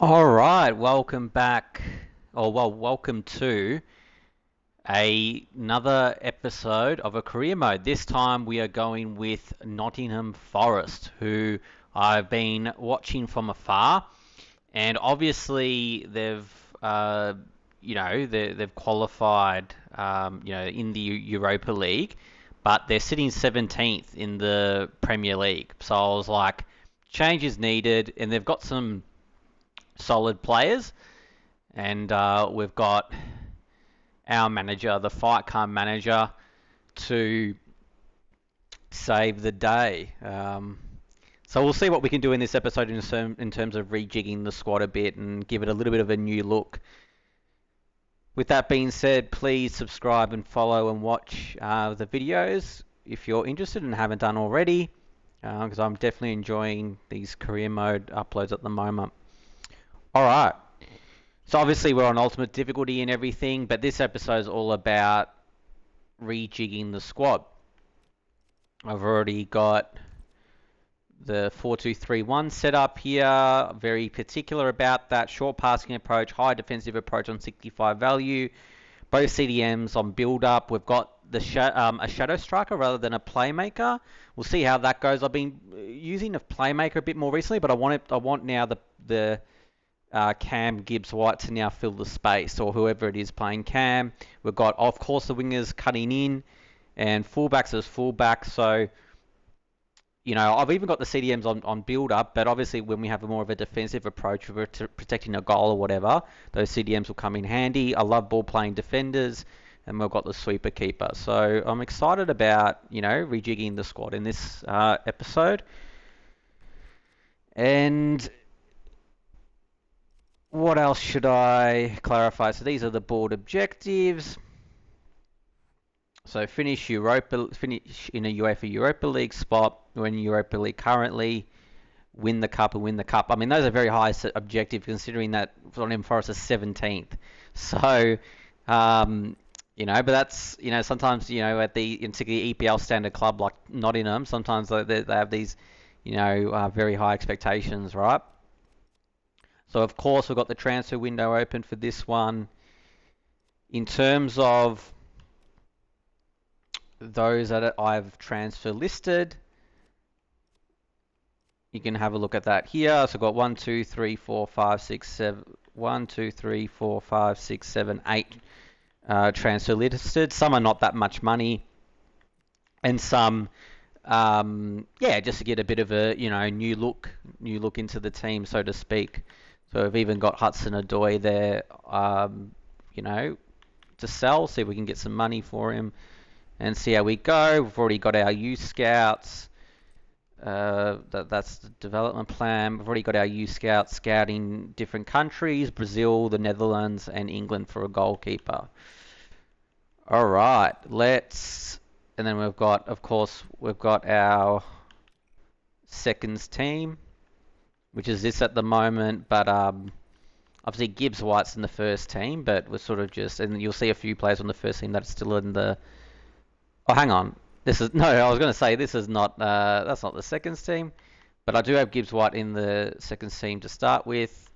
All right, welcome back, welcome to another episode of a career mode. This time we are going with Nottingham Forest, who I've been watching from afar, and obviously they've qualified, in the Europa League, but they're sitting 17th in the Premier League. So I was like, change is needed, and they've got some solid players. And we've got our manager, the fight car manager, to save the day. So we'll see what we can do in this episode in terms of rejigging the squad a bit and give it a little bit of a new look. With that being said, please subscribe and follow and watch the videos if you're interested and haven't done already, because I'm definitely enjoying these career mode uploads at the moment. All right. So obviously we're on ultimate difficulty and everything, but this episode is all about rejigging the squad. I've already got the 4-2-3-1 set up here. Very particular about that. Short passing approach, high defensive approach on 65 value. Both CDMs on build up. We've got a shadow striker rather than a playmaker. We'll see how that goes. I've been using a playmaker a bit more recently, but I want now the Cam Gibbs White to now fill the space, or whoever it is playing Cam. We've got, of course, the wingers cutting in, and fullbacks as fullbacks. So, I've even got the CDMs on build up, but obviously when we have a more of a defensive approach, if we're protecting a goal or whatever, those CDMs will come in handy. I love ball playing defenders, and we've got the sweeper keeper. So I'm excited about, rejigging the squad in this episode. And what else should I clarify? So these are the board objectives. So finish in a UEFA Europa League spot. We're in Europa League currently. Win the cup and win the cup. I mean, those are very high objectives considering that Nottingham Forest is 17th. So, but that's, sometimes, at the particularly EPL standard club like Nottingham, sometimes they have these, very high expectations, right? So, of course, we've got the transfer window open for this one. In terms of those that I've transfer listed, you can have a look at that here. So I've got 1, 2, 3, 4, 5, 6, 7, 1, 2, 3, 4, 5, 6, 7, 8 transfer listed. Some are not that much money, and some, just to get a bit of a new look into the team, so to speak. So I've even got Hudson-Odoi there, to sell. See if we can get some money for him, and see how we go. We've already got our youth scouts. That's the development plan. We've already got our youth scouts scouting different countries: Brazil, the Netherlands, and England for a goalkeeper. All right, and then we've got, of course, our seconds team, which is this at the moment, but obviously Gibbs White's in the first team, but we're sort of and you'll see a few players on the first team that's still in the. Oh, hang on. I was going to say this is not, that's not the seconds team, but I do have Gibbs White in the seconds team to start with.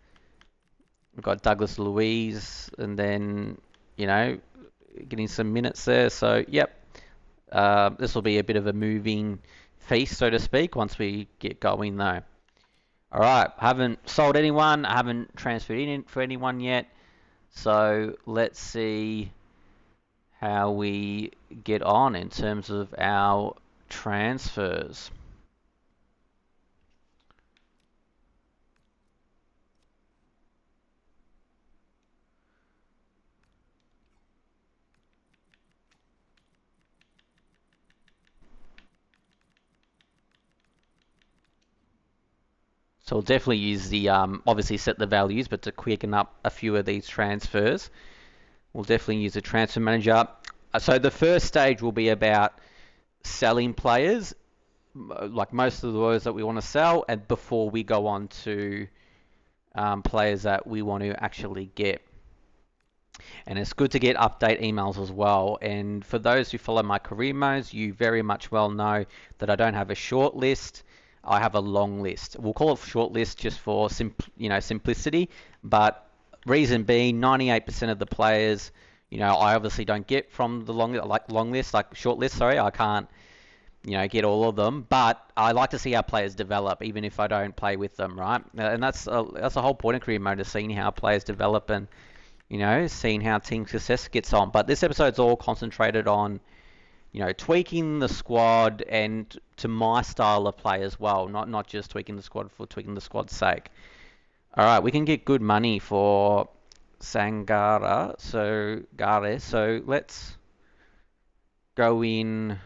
We've got Douglas Luiz, and then, getting some minutes there. So, yep, this will be a bit of a moving feast, so to speak, once we get going, though. All right, I haven't sold anyone. I haven't transferred in for anyone yet. So let's see how we get on in terms of our transfers. So we'll definitely use the, obviously set the values, but to quicken up a few of these transfers, we'll definitely use the transfer manager. So the first stage will be about selling players, like most of the words that we want to sell, and before we go on to players that we want to actually get. And it's good to get update emails as well. And for those who follow my career modes, you very much well know that I don't have a short list. I have a long list. We'll call it short list just for simplicity. But reason being, 98% of the players, I obviously don't get from the long list, like short list. Sorry, I can't, get all of them. But I like to see our players develop, even if I don't play with them, right? And that's the whole point of career mode, is seeing how players develop and seeing how team success gets on. But this episode's all concentrated on tweaking the squad and to my style of play as well, not just tweaking the squad for tweaking the squad's sake. All right, we can get good money for Gare. So let's go in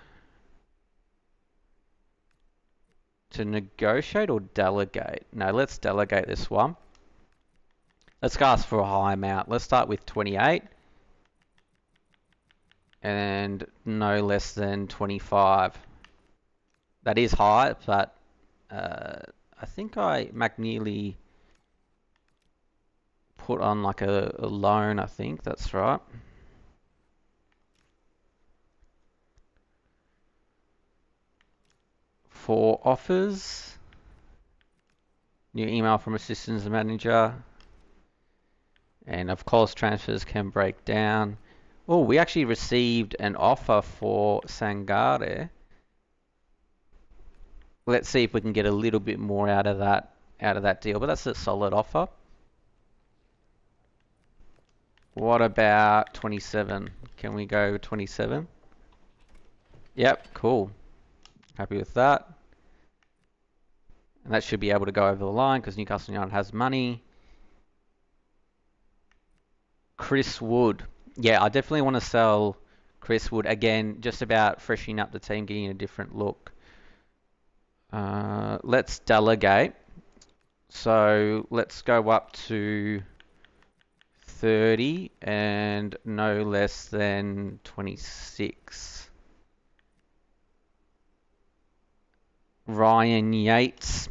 to negotiate or delegate. No, let's delegate this one. Let's go ask for a high amount. Let's start with 28 and no less than 25. That is high, but I think I McNeely put on like a loan, I think. That's right. For offers, new email from assistant manager. And of course, transfers can break down. Oh, we actually received an offer for Sangare. Let's see if we can get a little bit more out of that deal, but that's a solid offer. What about 27? Can we go 27? Yep, cool. Happy with that. And that should be able to go over the line because Newcastle United has money. Chris Wood. Yeah, I definitely want to sell Chris Wood. Again, just about freshening up the team, getting a different look. Let's delegate. So let's go up to 30 and no less than 26. Ryan Yates.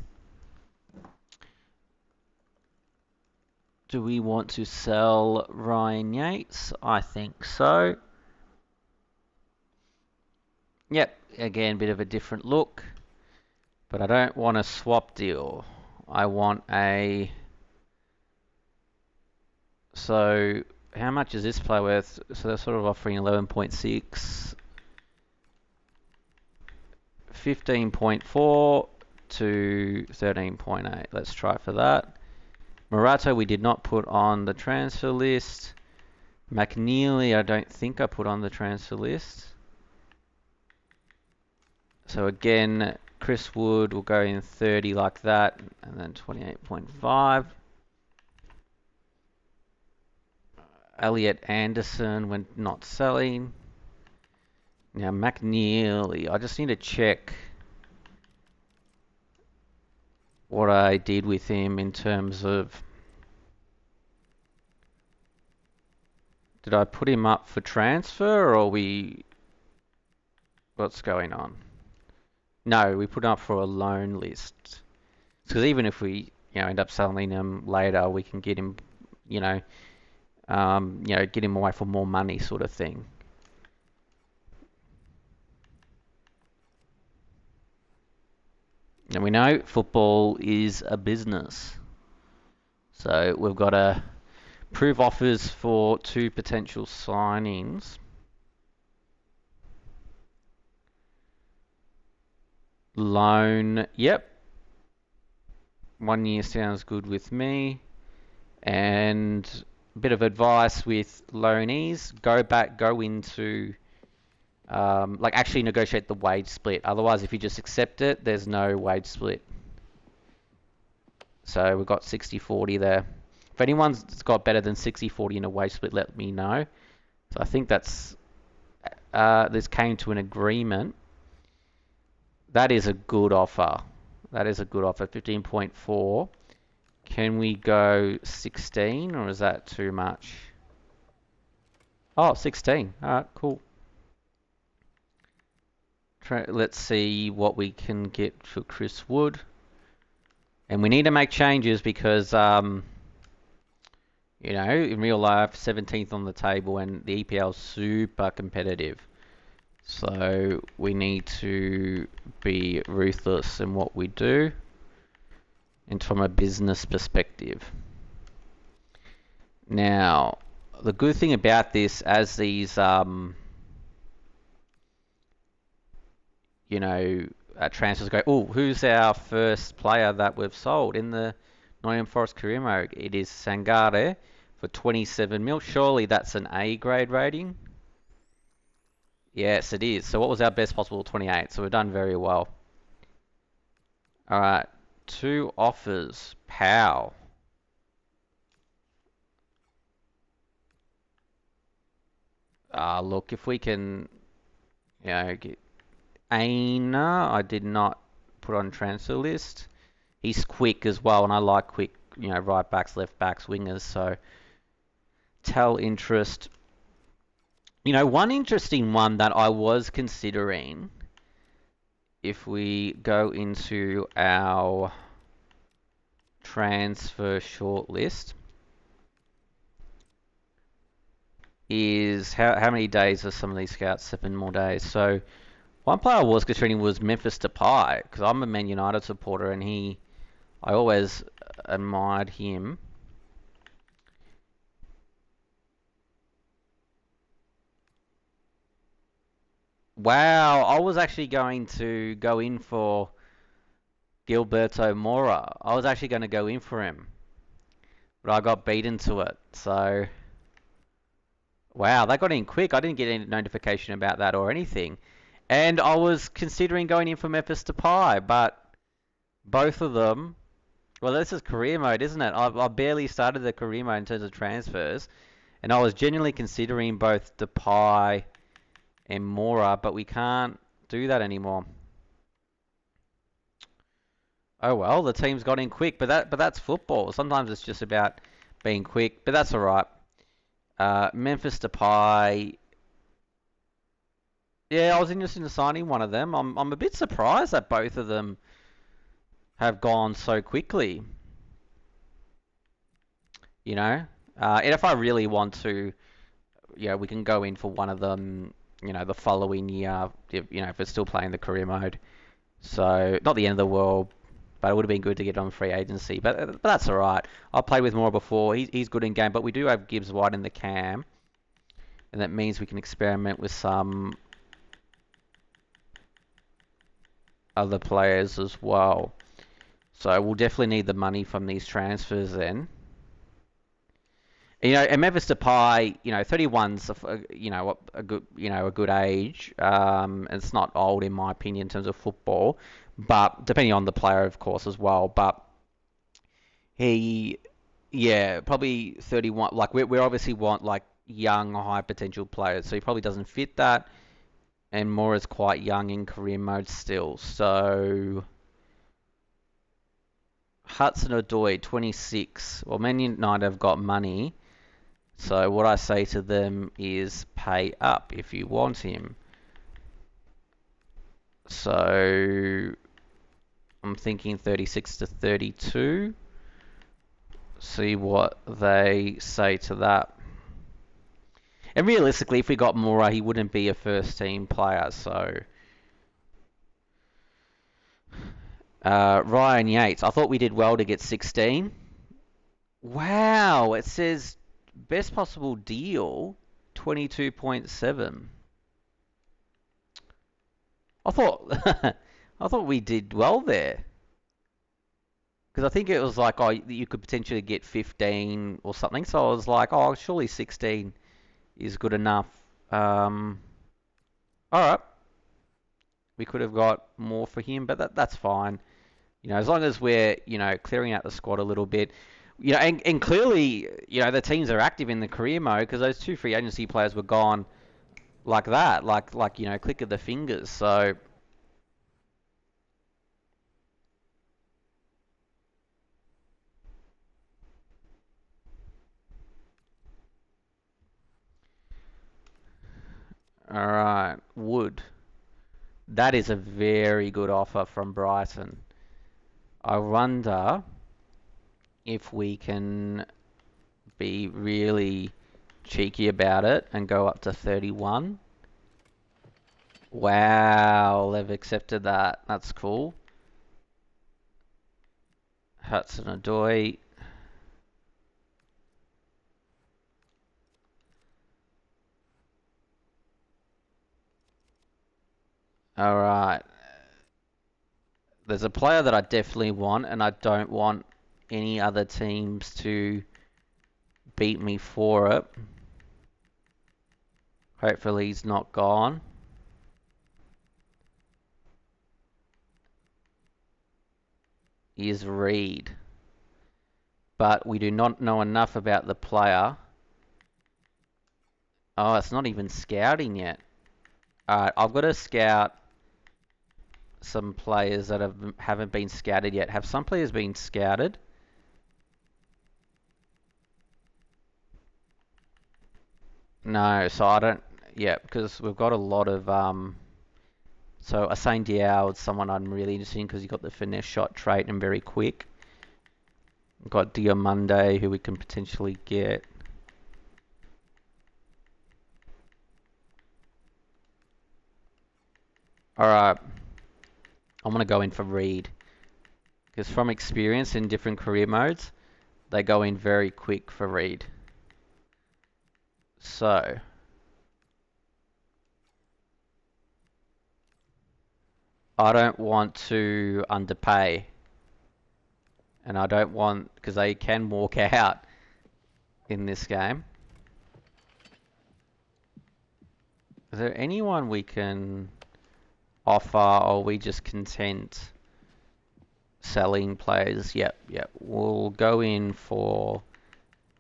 Do we want to sell Ryan Yates? I think so. Yep, again, bit of a different look. But I don't want a swap deal. I want a... So, how much is this play worth? So they're sort of offering 11.6. 15.4 to 13.8. Let's try for that. Murato we did not put on the transfer list. McNeely I don't think I put on the transfer list. So again, Chris Wood will go in 30 like that, and then 28.5. Elliot Anderson when not selling. Now McNeely, I just need to check what I did with him in terms of... Did I put him up for transfer or what's going on? No, we put him up for a loan list. Because even if we end up selling him later, we can get him, get him away for more money sort of thing. And we know football is a business. So we've got to prove offers for 2 potential signings. Loan, yep. 1 year sounds good with me. And a bit of advice with loanees, go into, actually negotiate the wage split. Otherwise, if you just accept it, there's no wage split. So we've got 60-40 there. If anyone's got better than 60-40 in a wage split, let me know. So I think this came to an agreement. That is a good offer. 15.4. Can we go 16 or is that too much? Oh, 16. All right, cool. Let's see what we can get for Chris Wood. And we need to make changes because, in real life, 17th on the table and the EPL is super competitive. So we need to be ruthless in what we do, and from a business perspective. Now, the good thing about this, as these, transfers go. Oh, who's our first player that we've sold in the Nottingham Forest career mode? It is Sangare for 27 mil. Surely that's an A grade rating. Yes, it is. So what was our best possible 28? So we've done very well. All right, two offers. Pow. Look, if we can, get Aina, I did not put on transfer list. He's quick as well, and I like quick, right backs, left backs, wingers. So tell interest. One interesting one that I was considering, if we go into our transfer shortlist, is how many days are some of these scouts? 7 more days. So one player I was considering was Memphis Depay, because I'm a Man United supporter, and I always admired him. Wow, I was actually going to go in for Gilberto Mora. I was actually going to go in for him, but I got beaten to it. So, wow, they got in quick. I didn't get any notification about that or anything. And I was considering going in for Memphis Depay, but both of them. Well, this is career mode, isn't it? I barely started the career mode in terms of transfers, and I was genuinely considering both Depay and Mora, but we can't do that anymore. Oh well, the team's got in quick, but that's football. Sometimes it's just about being quick, but that's all right. Memphis Depay. Yeah, I was interested in signing one of them. I'm a bit surprised that both of them have gone so quickly. You know, and if I really want to, we can go in for one of them. The following year, if it's still playing the career mode. So not the end of the world, but it would have been good to get on free agency. But that's all right. I've played with Moore before. He's good in game, but we do have Gibbs White in the cam, and that means we can experiment with some other players as well. So we'll definitely need the money from these transfers then. And Memphis Depay, 31's a good age. It's not old in my opinion in terms of football, but depending on the player, of course, as well. But he, yeah, probably 31. Like we obviously want like young, high potential players, so he probably doesn't fit that. And Mora's quite young in career mode still. So Hudson Odoi, 26. Well, Man United have got money. So what I say to them is pay up if you want him. So I'm thinking 36 to 32. See what they say to that. And realistically, if we got Moura, he wouldn't be a first team player. So Ryan Yates, I thought we did well to get 16. Wow, it says best possible deal 22.7. I thought I thought we did well there because I think it was like, oh, you could potentially get 15 or something. So I was like, oh, surely 16 is good enough. All right, we could have got more for him, but that's fine. As long as we're clearing out the squad a little bit. And clearly, the teams are active in the career mode because those two free agency players were gone like that, like click of the fingers. So, all right, Wood. That is a very good offer from Brighton. I wonder if we can be really cheeky about it and go up to 31. Wow, they've accepted that. That's cool. Hudson Odoi. All right. There's a player that I definitely want, and I don't want any other teams to beat me for it. Hopefully he's not gone. He is Reed. But we do not know enough about the player. Oh, it's not even scouting yet. Alright, I've got to scout some players that haven't been scouted yet. Have some players been scouted? No, so I don't. Yeah, because we've got a lot of. So Asane Diao is someone I'm really interested in because he got the finesse shot trait and very quick. We've got Diomande who we can potentially get. Alright, I'm gonna go in for Reed. Because from experience in different career modes, they go in very quick for Reed. So, I don't want to underpay. And I don't want, because they can walk out in this game. Is there anyone we can offer, or are we just content selling players? Yep. We'll go in for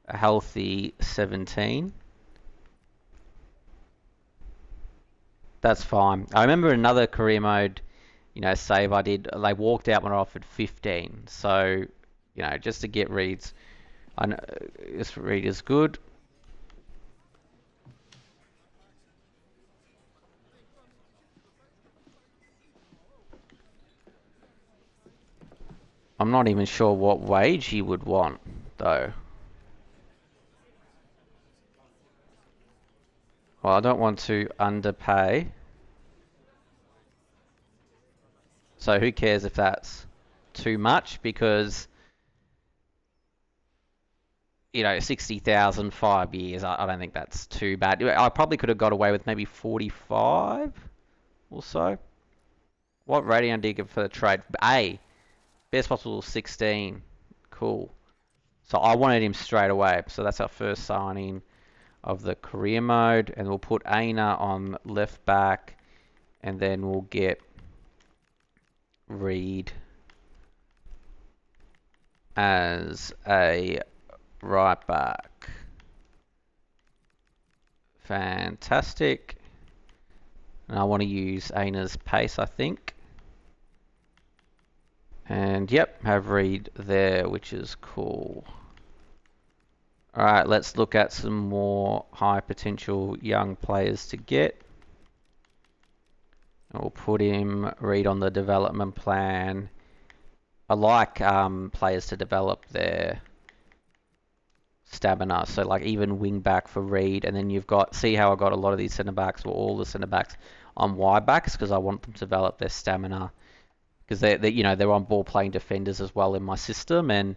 a healthy 17. That's fine. I remember another career mode, save I did. They walked out when I offered 15. So, just to get reads. I know this read is good. I'm not even sure what wage he would want, though. Well, I don't want to underpay. So who cares if that's too much? Because, 60,000, 5 years, I don't think that's too bad. I probably could have got away with maybe 45 or so. What rating did you give for the trade? A, best possible 16. Cool. So I wanted him straight away. So that's our first signing of the career mode. And we'll put Aina on left back. And then we'll get Reed as a right back. Fantastic. And I want to use Aina's pace, I think. And yep, have Reed there, which is cool. Alright, let's look at some more high potential young players to get. We'll put him, Reed on the development plan. I like players to develop their stamina. So like even wing back for Reed, and then you've got, see how I got a lot of these centre backs, or all the centre backs on wide backs, because I want them to develop their stamina, because they're on ball playing defenders as well in my system, and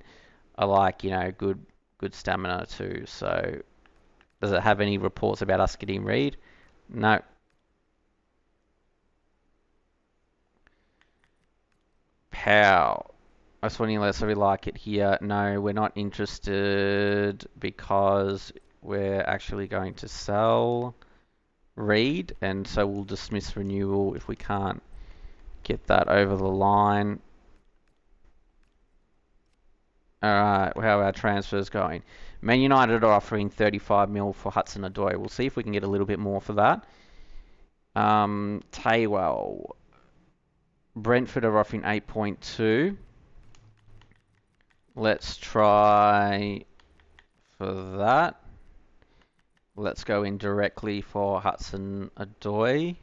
I like good stamina too. So does it have any reports about us getting Reed? No. Pow. S1E1, let's we like it here. No, we're not interested because we're actually going to sell Reed, and so we'll dismiss renewal if we can't get that over the line. Alright, how are our transfers going? Man United are offering 35 mil for Hudson Odoi. We'll see if we can get a little bit more for that. Taywell. Brentford are offering 8.2. Let's try for that. Let's go in directly for Hudson Odoi.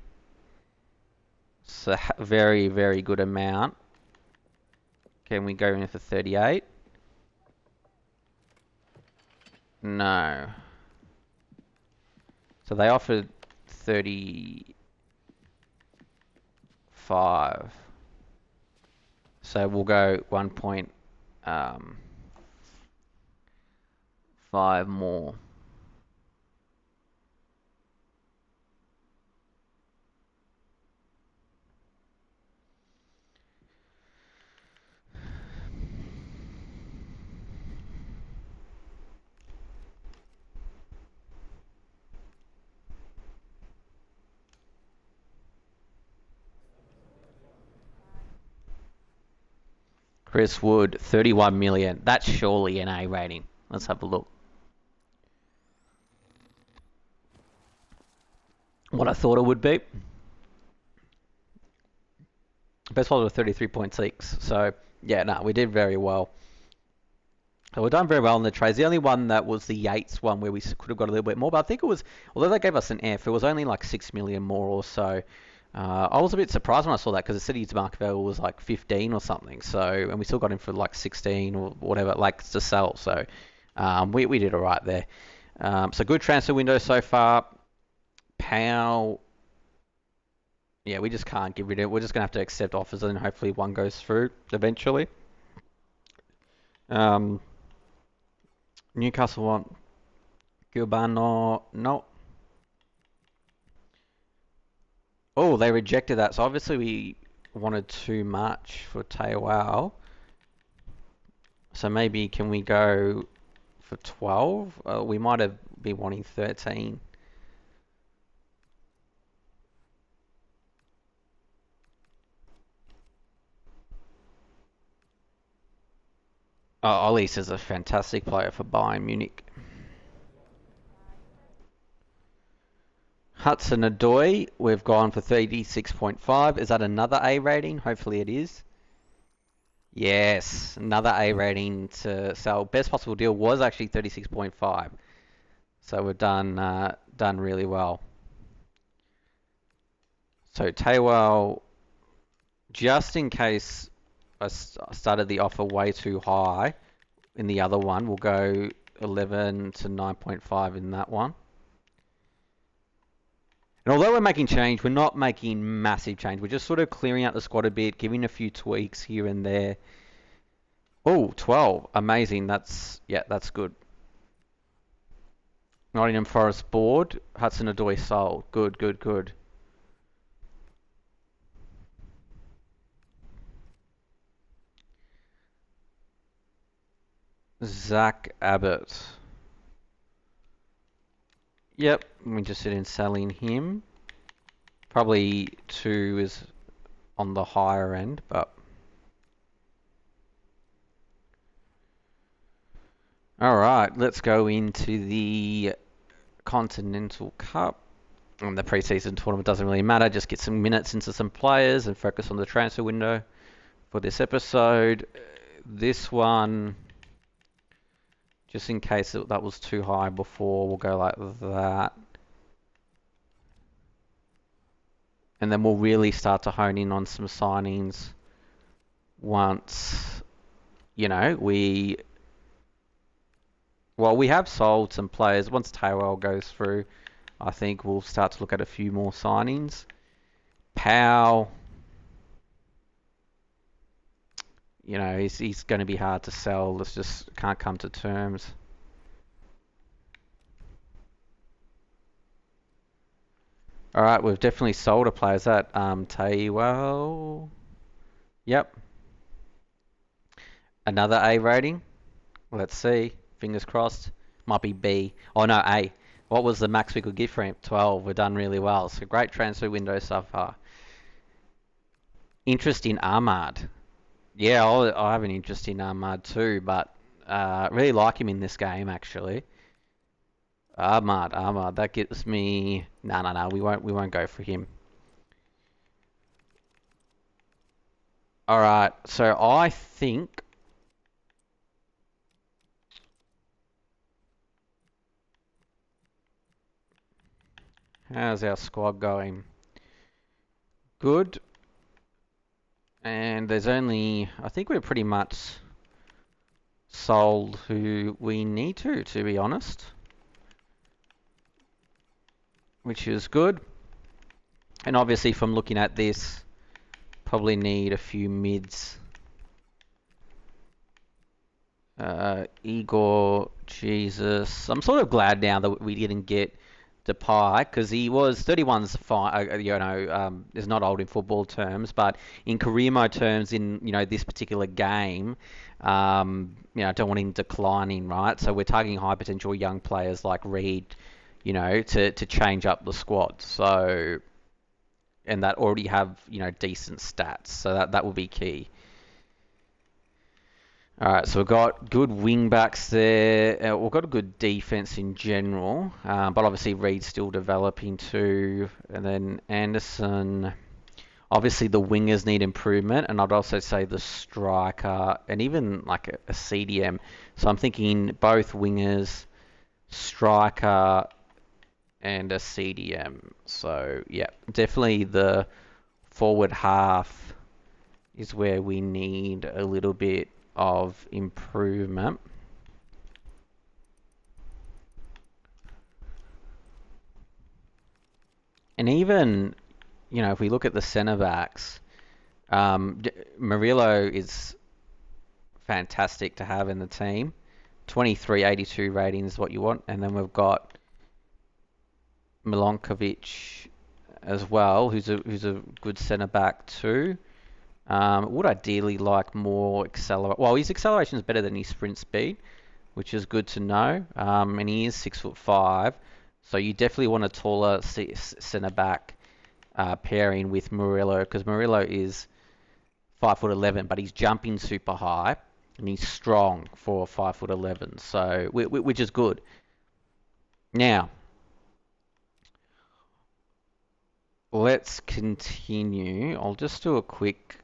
It's a very, very good amount. Can we go in for 38? No. So they offered 30. 1.5. So we'll go 1.5 more. Chris Wood, 31 million. That's surely an A rating. Let's have a look. What I thought it would be. Best bowler was 33.6. So, yeah, no, we did very well. So we've done very well in the trades. The only one that was the Yates one where we could have got a little bit more, but I think it was, although they gave us an F, it was only like 6 million more or so. I was a bit surprised when I saw that because the city's market value was like 15 or something. So, and we still got him for like 16 or whatever, like to sell. So, we did all right there. So good transfer window so far. Powell, yeah, we just can't get rid of it. We're just gonna have to accept offers and then hopefully one goes through eventually. Um, Newcastle want Gilbano, no. Oh, they rejected that. So obviously we wanted too much for Taiwan. So maybe can we go for 12? We might have been wanting 13. Olise is a fantastic player for Bayern Munich. Hudson Odoi, we've gone for 36.5. Is that another A rating? Hopefully it is. Yes, another A rating to sell. Best possible deal was actually 36.5. So we've done really well. So Taywell, just in case I started the offer way too high in the other one, we'll go 11 to 9.5 in that one. And although we're making change, we're not making massive change. We're just sort of clearing out the squad a bit, giving a few tweaks here and there. Oh, 12. Amazing. That's good. Nottingham Forest board. Hudson Odoi sold. Good, good, good. Zach Abbott. Yep, I'm interested in selling him. Probably 2 is on the higher end, but... Alright, let's go into the Continental Cup. And the preseason tournament doesn't really matter, just get some minutes into some players and focus on the transfer window for this episode. This one, just in case that was too high before, we'll go like that. And then we'll really start to hone in on some signings once, we have sold some players. Once Taywell goes through, I think we'll start to look at a few more signings. Powell, he's going to be hard to sell. Let's just can't come to terms. All right, we've definitely sold a player. Is that Taywell? Yep. Another A rating. Let's see. Fingers crossed. Might be B. Oh no, A. What was the max we could give for him? 12. We've done really well. So great transfer window so far. Interest in Ahmad. Yeah, I have an interest in Ahmad too, but really like him in this game actually. Ahmad. That gives me. No. We won't go for him. All right. So I think. How's our squad going? Good. And there's only, I think we're pretty much sold who we need to be honest. Which is good. And obviously from looking at this, Probably need a few mids. Igor, Jesus. I'm sort of glad now that we didn't get Depay because he was 31's fine. Is not old in football terms, but in career mode terms, in this particular game, I don't want him declining, right? So we're targeting high potential young players like Reed, to change up the squad. So and that already have decent stats. So that will be key. All right, so we've got good wing backs there. We've got a good defense in general, but obviously Reed's still developing too. And then Anderson, obviously the wingers need improvement, and I'd also say the striker and even like a CDM. So I'm thinking both wingers, striker, and a CDM. So yeah, definitely the forward half is where we need a little bit of improvement. And even, if we look at the centre backs, Murillo is fantastic to have in the team. 2382 rating is what you want. And then we've got Milankovic as well, who's a good centre back too. Would ideally like more accelerate. Well, his acceleration is better than his sprint speed, which is good to know. And he is 6'5", so you definitely want a taller centre back pairing with Murillo because Murillo is 5'11", but he's jumping super high and he's strong for 5'11", so which is good. Now let's continue. I'll just do a quick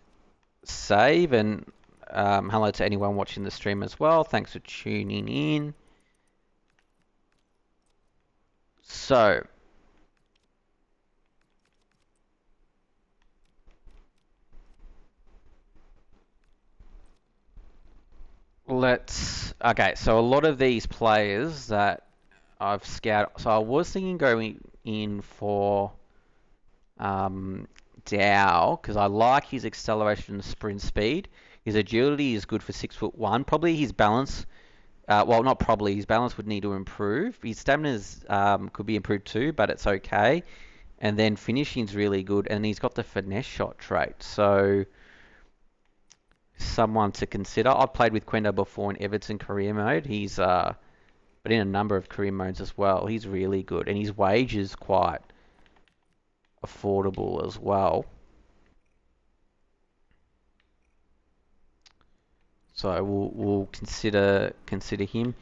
save and hello to anyone watching the stream as well. Thanks for tuning in. So okay, so a lot of these players that I've scouted, so I was thinking going in for Dow because I like his acceleration and sprint speed. His agility is good for 6'1". Probably his balance, well, not probably, his balance would need to improve. His stamina's could be improved too, but it's okay. And then finishing's really good, and he's got the finesse shot trait. So someone to consider. I've played with Quendo before in Everton career mode. He's but in a number of career modes as well. He's really good, and his wage is quite affordable as well. So we'll consider him.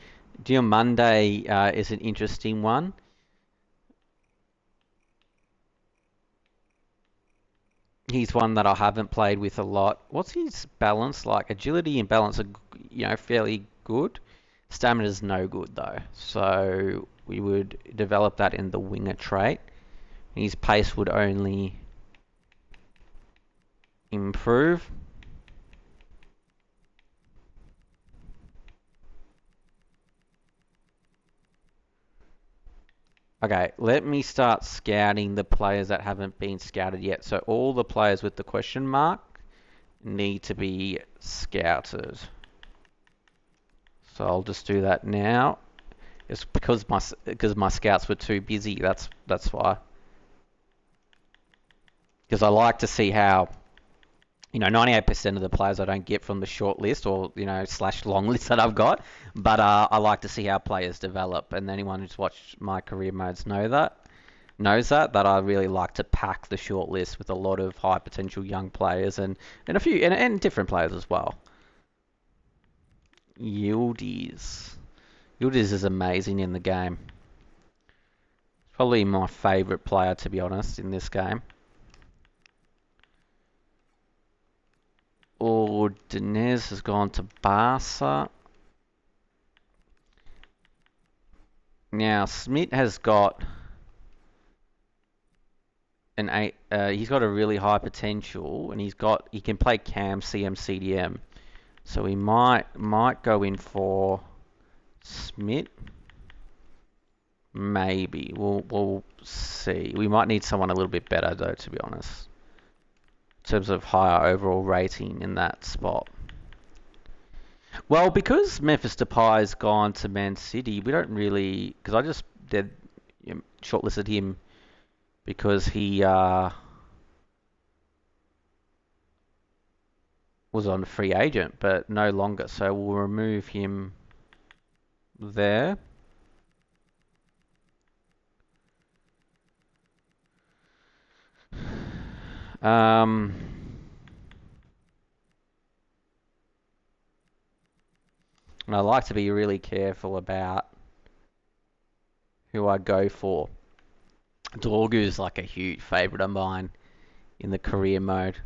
Diomande is an interesting one. He's one that I haven't played with a lot. What's his balance like? Agility and balance are, fairly good. Stamina's no good though. So we would develop that in the winger trait. His pace would only improve. Okay, let me start scouting the players that haven't been scouted yet. So all the players with the question mark need to be scouted. So I'll just do that now. It's because my scouts were too busy. That's why. Because I like to see how 98% of the players I don't get from the short list or slash long list that I've got, but I like to see how players develop. And anyone who's watched my career modes knows that I really like to pack the short list with a lot of high potential young players and a few and different players as well. Yildiz. Yildiz is amazing in the game. Probably my favourite player to be honest in this game. Ordonez has gone to Barca. Now Smith has got an eight. He's got a really high potential, and he can play cam, CM, CDM. So we might go in for Smith. Maybe we'll see. We might need someone a little bit better though, to be honest. terms of higher overall rating in that spot. Well, because Memphis Depay's gone to Man City, we don't really, because I just did shortlisted him because he was on a free agent, but no longer. So we'll remove him there. Um, and I like to be really careful about who I go for. Dorgu's like a huge favourite of mine in the career mode.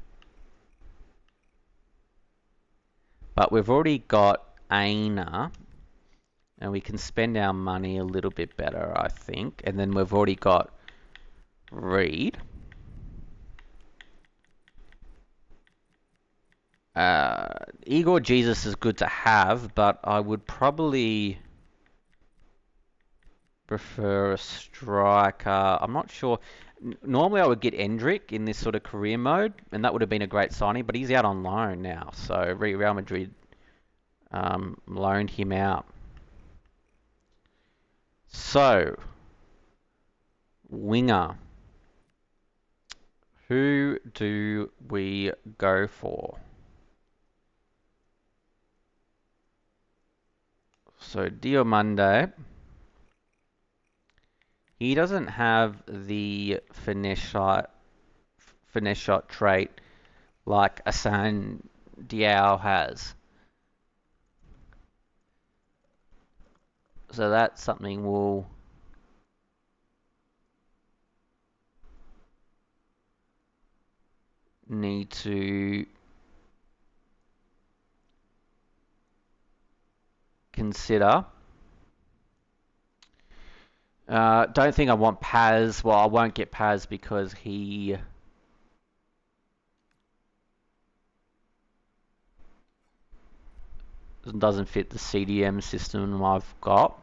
But we've already got Aina, and we can spend our money a little bit better, I think. And then we've already got Reed. Igor Jesus is good to have, but I would probably prefer a striker. I'm not sure. Normally I would get Endrick in this sort of career mode, and that would have been a great signing, but he's out on loan now. So Real Madrid loaned him out. So, winger. Who do we go for? So Diomande, he doesn't have the finesse shot trait like Asan Diao has. So that's something we'll need to consider. Don't think I want Paz. Well, I won't get Paz because he doesn't fit the CDM system I've got.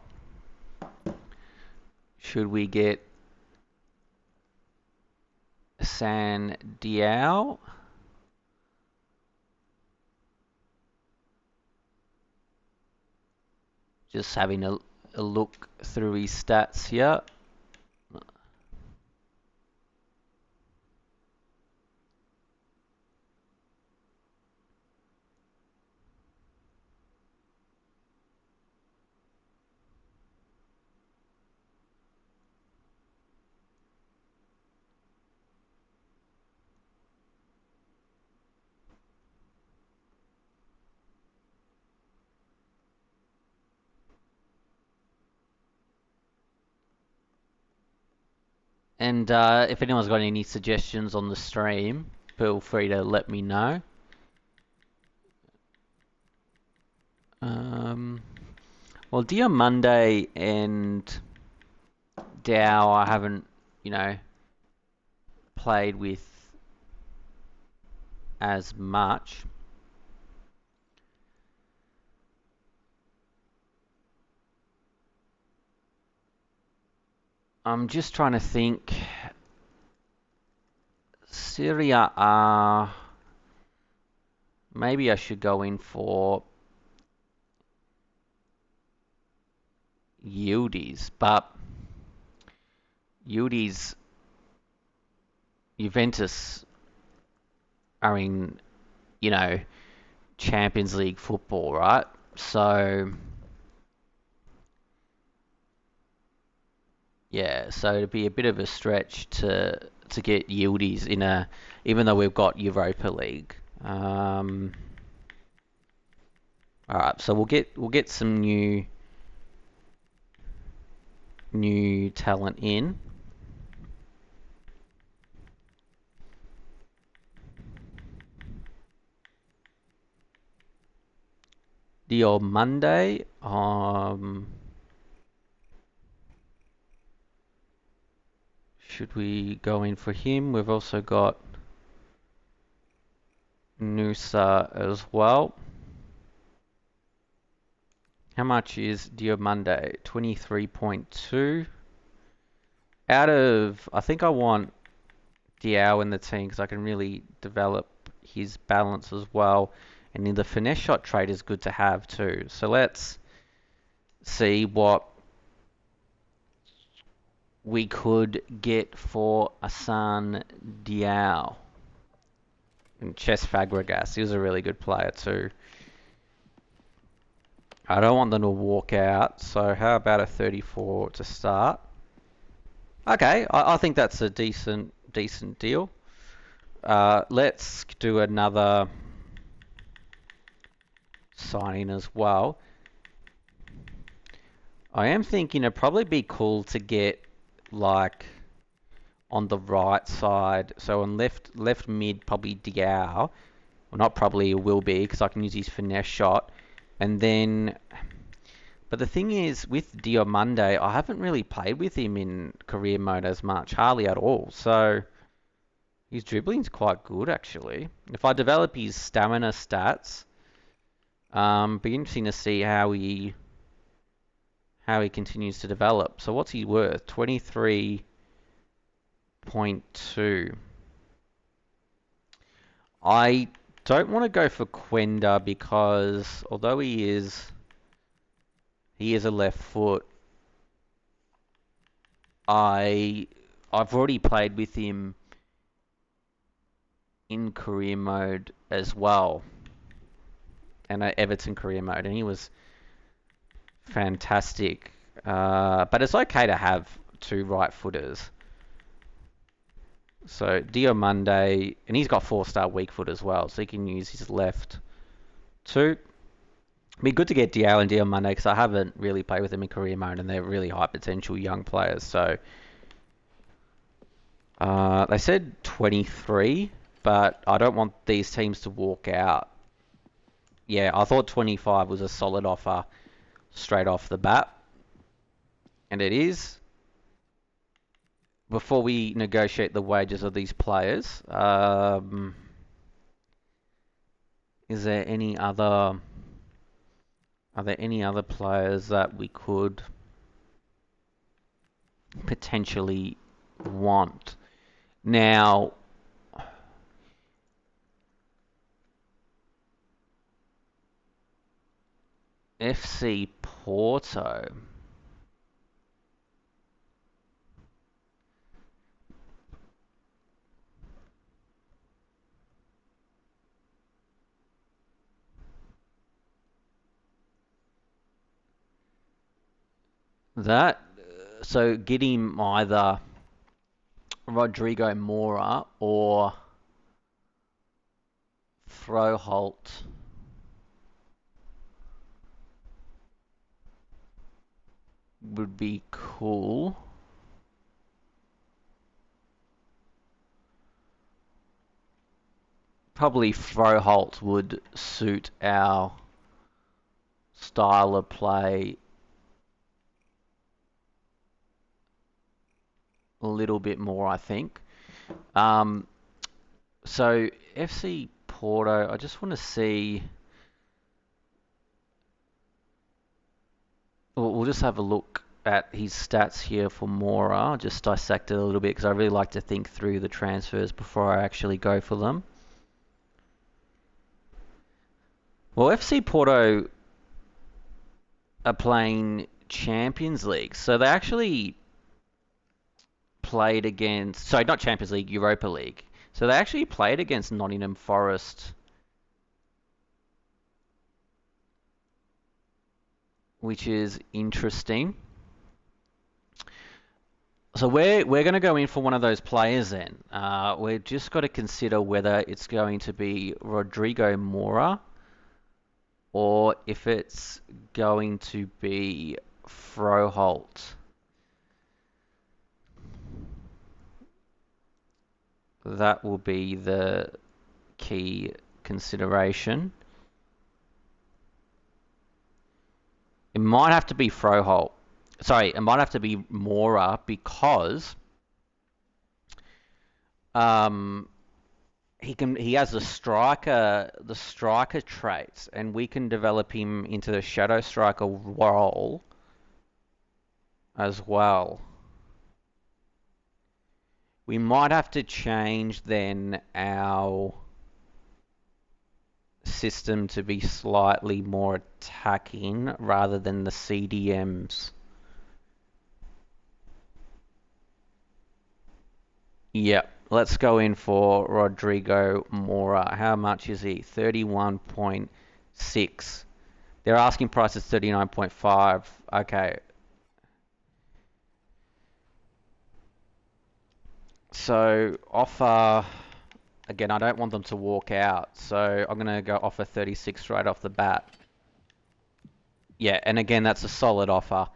Should we get San Diao? Just having a look through his stats here. And if anyone's got any suggestions on the stream, feel free to let me know. Well, Diamande and Dow, I haven't, played with as much. I'm just trying to think. Syria A. Maybe I should go in for Yildiz, but Yildiz, Juventus are in, Champions League football, right? So, yeah, so it'd be a bit of a stretch to get Yildiz even though we've got Europa League. All right, so we'll get some new talent in. The old Monday. Should we go in for him? We've also got Nusa as well. How much is Diomande? 23.2. I think I want Diao in the team because I can really develop his balance as well. And then the finesse shot trait is good to have too. So let's see what we could get for Asan Diao. And Chess Fabregas, he was a really good player too. I don't want them to walk out, so how about a 34 to start? Okay, I think that's a decent deal. Let's do another signing as well. I am thinking it'd probably be cool to get like on the right side, so on left mid probably Diao. Well, not probably, it will be because I can use his finesse shot, and then. But the thing is, with Diomande, I haven't really played with him in career mode as much, hardly at all. So his dribbling's quite good actually. If I develop his stamina stats, be interesting to see how he continues to develop. So what's he worth? 23.2. I don't want to go for Quenda because although he is a left foot, I've already played with him in career mode as well, and Everton career mode, and he was fantastic. But it's okay to have two right footers. So Diomande, and he's got 4-star weak foot as well, so he can use his left too. It'd be good to get Diao and Diomande because I haven't really played with them in career mode, and they're really high potential young players. So they said 23, but I don't want these teams to walk out. Yeah, I thought 25 was a solid offer straight off the bat, and it is. Before we negotiate the wages of these players, is there any other? Are there any other players that we could potentially want? Now, FC Porto. That so get him either Rodrigo Mora or Froholt would be cool. Probably Froholt would suit our style of play a little bit more, I think. Um, so FC Porto, I just want to see. We'll just have a look at his stats here for Mora, just dissect it a little bit because I really like to think through the transfers before I actually go for them. Well, FC Porto are playing Champions League, so they actually played against, sorry, not Champions League, Europa League. So they actually played against Nottingham Forest, which is interesting. So we're going to go in for one of those players then. We've just got to consider whether it's going to be Rodrigo Mora or if it's going to be Froholt. That will be the key consideration. It might have to be Froholt. Sorry, it might have to be Mora because um, he has the striker traits, and we can develop him into the shadow striker role as well. We might have to change then our system to be slightly more attacking rather than the CDMs. Yep, let's go in for Rodrigo Mora. How much is he? 31.6. Their asking price is 39.5. Okay. So offer again, I don't want them to walk out. So I'm going to go offer 36 right off the bat. Yeah, and again, that's a solid offer.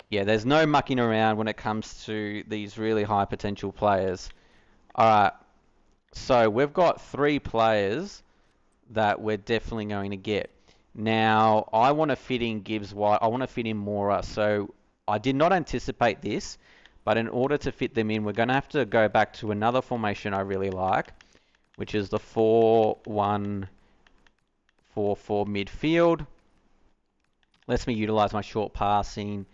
Yeah, there's no mucking around when it comes to these really high potential players. All right, so we've got three players that we're definitely going to get. Now, I want to fit in Gibbs White. I want to fit in Mora. So I did not anticipate this, but in order to fit them in, we're going to have to go back to another formation I really like, which is the 4-1-4-4 midfield. Lets me utilize my short passing.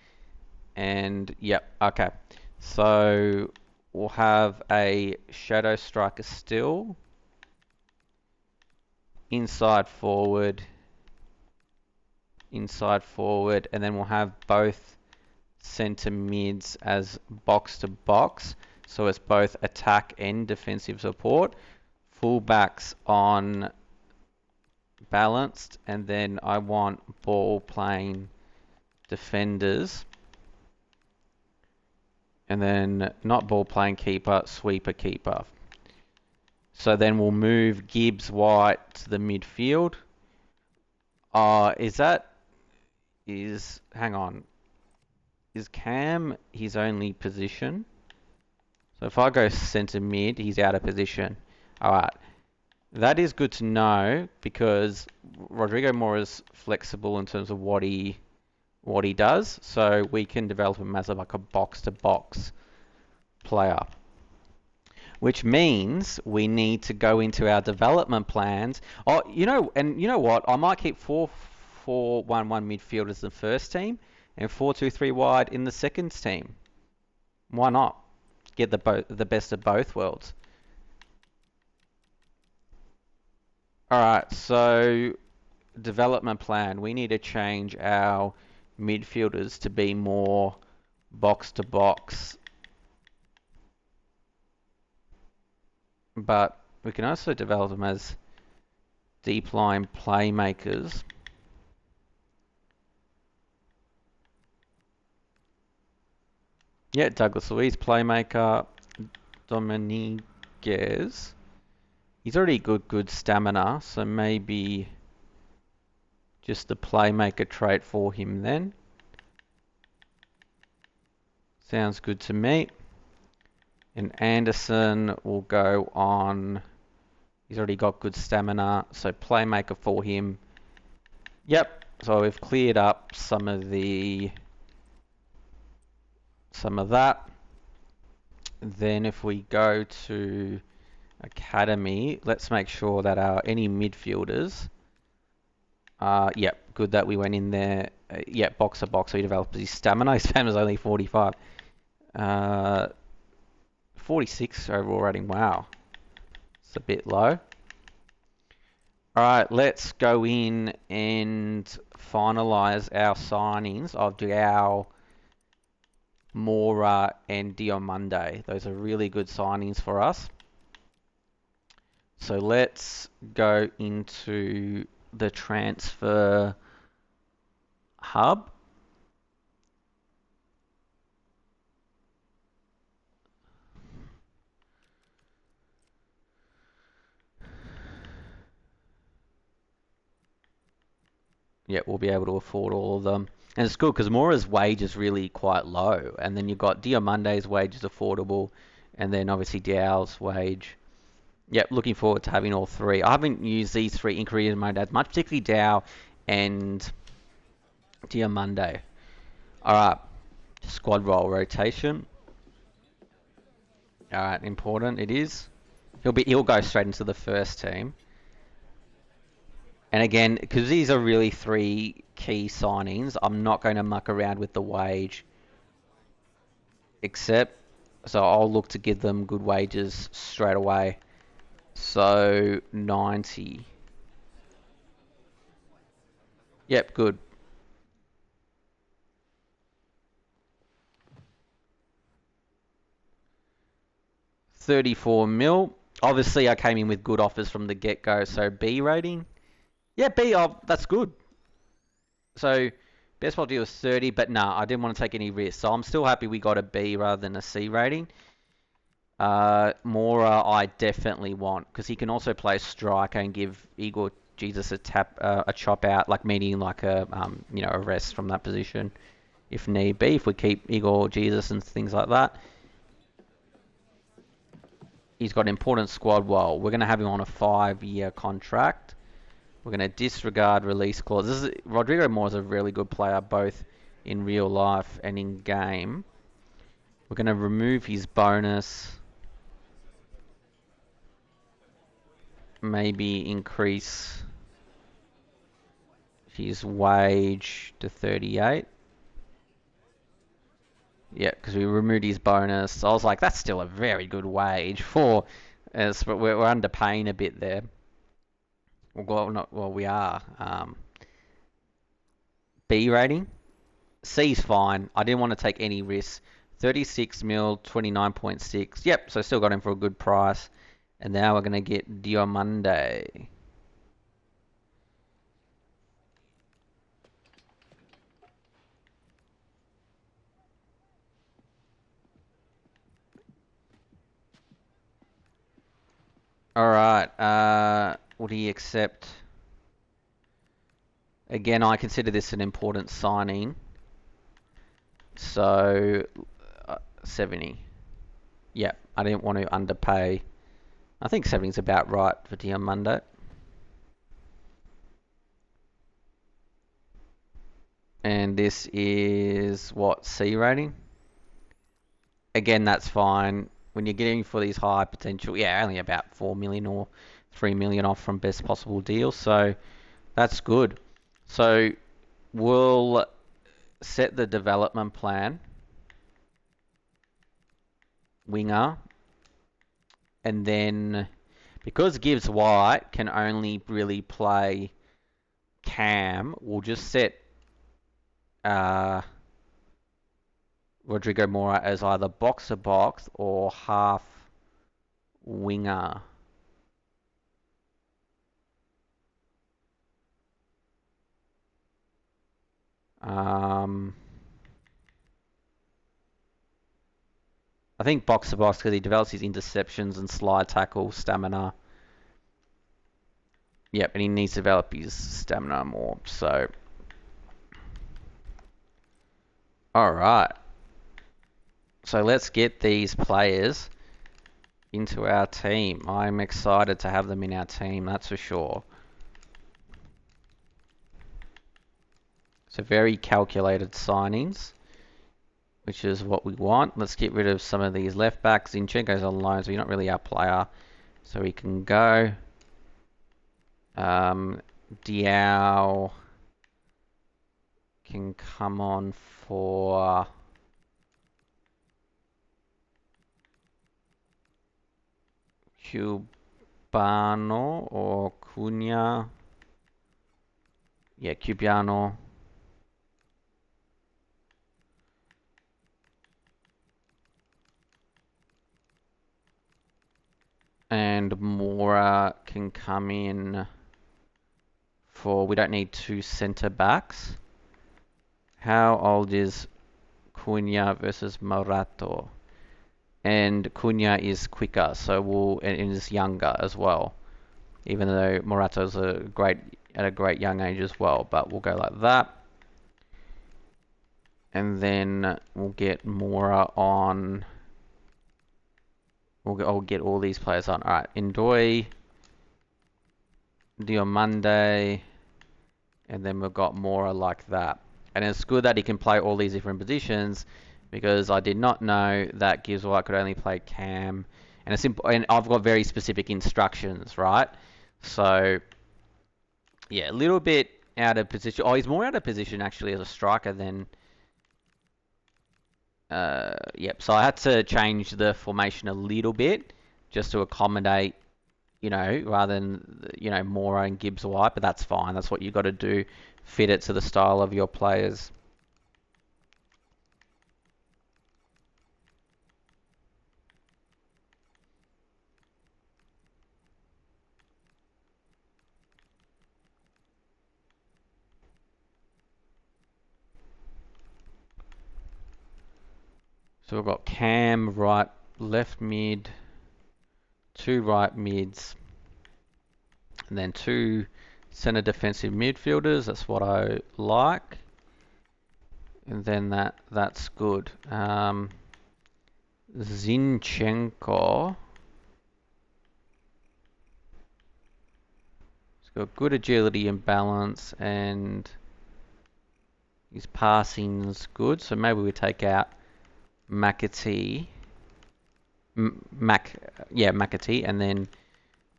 And yep, okay. So we'll have a shadow striker still. Inside forward, and then we'll have both centre mids as box to box, so it's both attack and defensive support. Fullbacks on balanced, and then I want ball playing defenders, and then not ball playing keeper, sweeper keeper. So then we'll move Gibbs White to the midfield. Hang on. Is Cam his only position? So if I go centre mid, he's out of position. Alright. That is good to know because Rodrigo Moore is flexible in terms of what he does. So we can develop him as like a box to box player. Which means we need to go into our development plans. Oh, you know what? I might keep 4-4-1-1 midfielders in the first team and 4-2-3 wide in the second team. Why not? Get the best of both worlds. Alright, so development plan. We need to change our midfielders to be more box to box. But we can also develop them as deep line playmakers. Yeah, Douglas Luiz, playmaker. Dominguez. He's already good stamina, so maybe just the playmaker trait for him then. Sounds good to me. And Anderson will go on. He's already got good stamina, so playmaker for him. Yep, so we've cleared up some of that. Then if we go to academy, let's make sure that any midfielders yep, good that we went in there. Yep, box to box, so he develops his stamina. His stamina's only 45. 46 overall rating, wow. It's a bit low. Alright, let's go in and finalise our signings of our Mora and Diomande. Those are really good signings for us. So let's go into the transfer hub. Yeah, we'll be able to afford all of them. And it's good because Mora's wage is really quite low. And then you've got Diamande's wage is affordable. And then obviously Dial's wage. Yep, looking forward to having all three. I haven't used these three in career mode as much, particularly Dow and Diamande. Alright, squad role rotation. Alright, important it is. He'll go straight into the first team. And again, because these are really three key signings, I'm not going to muck around with the wage. Except So I'll look to give them good wages straight away. So 90. Yep, good. 34 mil. Obviously, I came in with good offers from the get-go, so B rating. Yeah, B, oh, that's good. So best ball deal is 30, but nah, I didn't want to take any risks. So I'm still happy we got a B rather than a C rating. Mora, I definitely want because he can also play striker and give Igor Jesus a chop out, like meaning like a rest from that position if need be. If we keep Igor Jesus and things like that, he's got important squad. Well, we're gonna have him on a 5-year contract. We're gonna disregard release clause. Rodrigo Mora is a really good player, both in real life and in game. We're gonna remove his bonus. Maybe increase his wage to 38. Yeah, because we removed his bonus. So I was like, that's still a very good wage for us, but we're underpaying a bit there. Well, not well, we are. B rating. C's fine. I didn't want to take any risks. 36 mil, 29.6. Yep, so still got him for a good price. And now we're going to get Diomande. Alright, would he accept? Again, I consider this an important signing. So, 70. Yep, I didn't want to underpay. I think 70 is about right for Diomande. And this is what, C rating? Again, that's fine. When you're getting for these high potential, yeah, only about 4 million or 3 million off from best possible deal. So that's good. So we'll set the development plan. Winger. And then because Gibbs White can only really play Cam, we'll just set Rodrigo Mora as either box-to-box or half winger. I think box-to-box because he develops his interceptions and slide tackle stamina. Yep, and he needs to develop his stamina more. So, all right. So let's get these players into our team. I'm excited to have them in our team, that's for sure. So very calculated signings, which is what we want. Let's get rid of some of these left backs. Zinchenko's on loan, so he's not really our player. So he can go. Diao can come on for Cubano or Cunha. Yeah, Cubiano. And Mora can come in for... We don't need 2 centre backs. How old is Cunha versus Morato? And Cunha is quicker, so and is younger as well. Even though Morato's at a great young age as well, but we'll go like that. And then we'll get Mora on. I'll get all these players on. All right, Ndoye, Diomande, and then we've got Mora like that. And it's good that he can play all these different positions because I did not know that Gibbs White could only play Cam. And and I've got very specific instructions, right? So yeah, a little bit out of position. Oh, he's more out of position actually as a striker than Yep. So I had to change the formation a little bit just to accommodate, rather than, Moore and Gibbs White, but that's fine. That's what you got to do. Fit it to the style of your players. So we've got Cam, right, left mid, two right mids, and then two centre defensive midfielders. That's what I like. And then that's good. Zinchenko. He's got good agility and balance, and his passing's good. So maybe we take out McAtee. McAtee, and then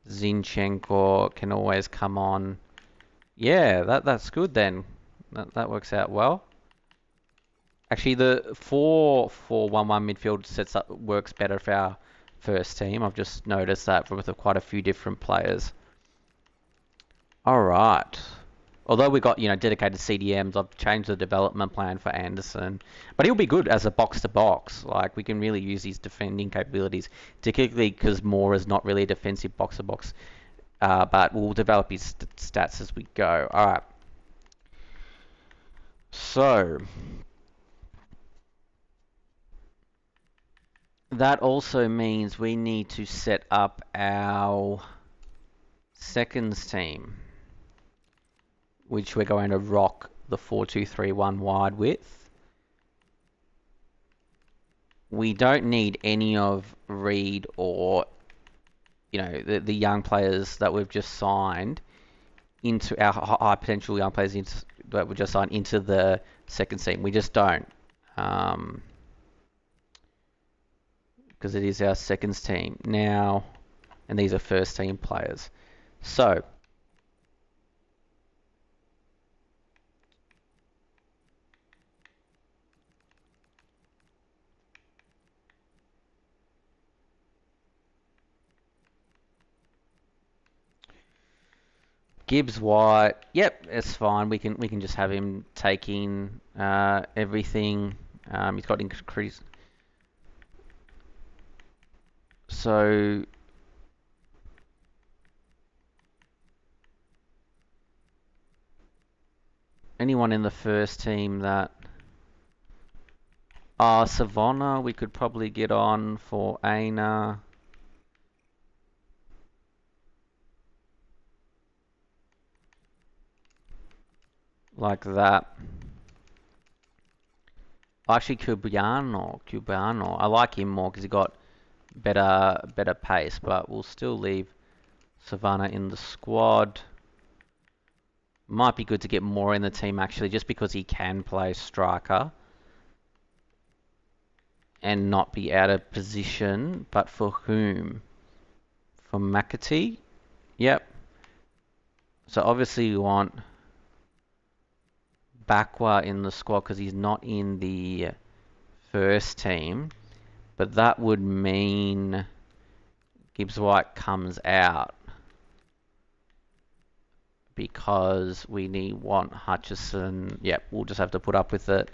Zinchenko can always come on. Yeah, that's good then. That works out well. Actually, the 4-4-1-1 midfield sets up works better for our first team. I've just noticed that with quite a few different players. All right. Although we got, dedicated CDMs, I've changed the development plan for Anderson. But he'll be good as a box to box. Like, we can really use his defending capabilities, particularly because Moore is not really a defensive box to box. But we'll develop his stats as we go. All right. So that also means we need to set up our seconds team, which we're going to rock the 4-2-3-1 wide with. We don't need any of Reed or, the young players that we've just signed into our high potential young players that we just signed into the second team. We just don't. Because it is our seconds team now, and these are first team players. So Gibbs White, yep, it's fine. We can just have him taking everything. He's got increase. So anyone in the first team that Savannah we could probably get on for Aina. Like that. Actually, Cubano. I like him more because he got better pace, but we'll still leave Savannah in the squad. Might be good to get more in the team actually, just because he can play striker and not be out of position. But for whom? For McAtee? Yep. So obviously we want Bakwa in the squad because he's not in the first team. But that would mean Gibbs White comes out because we want Hutchison. Yep, we'll just have to put up with it.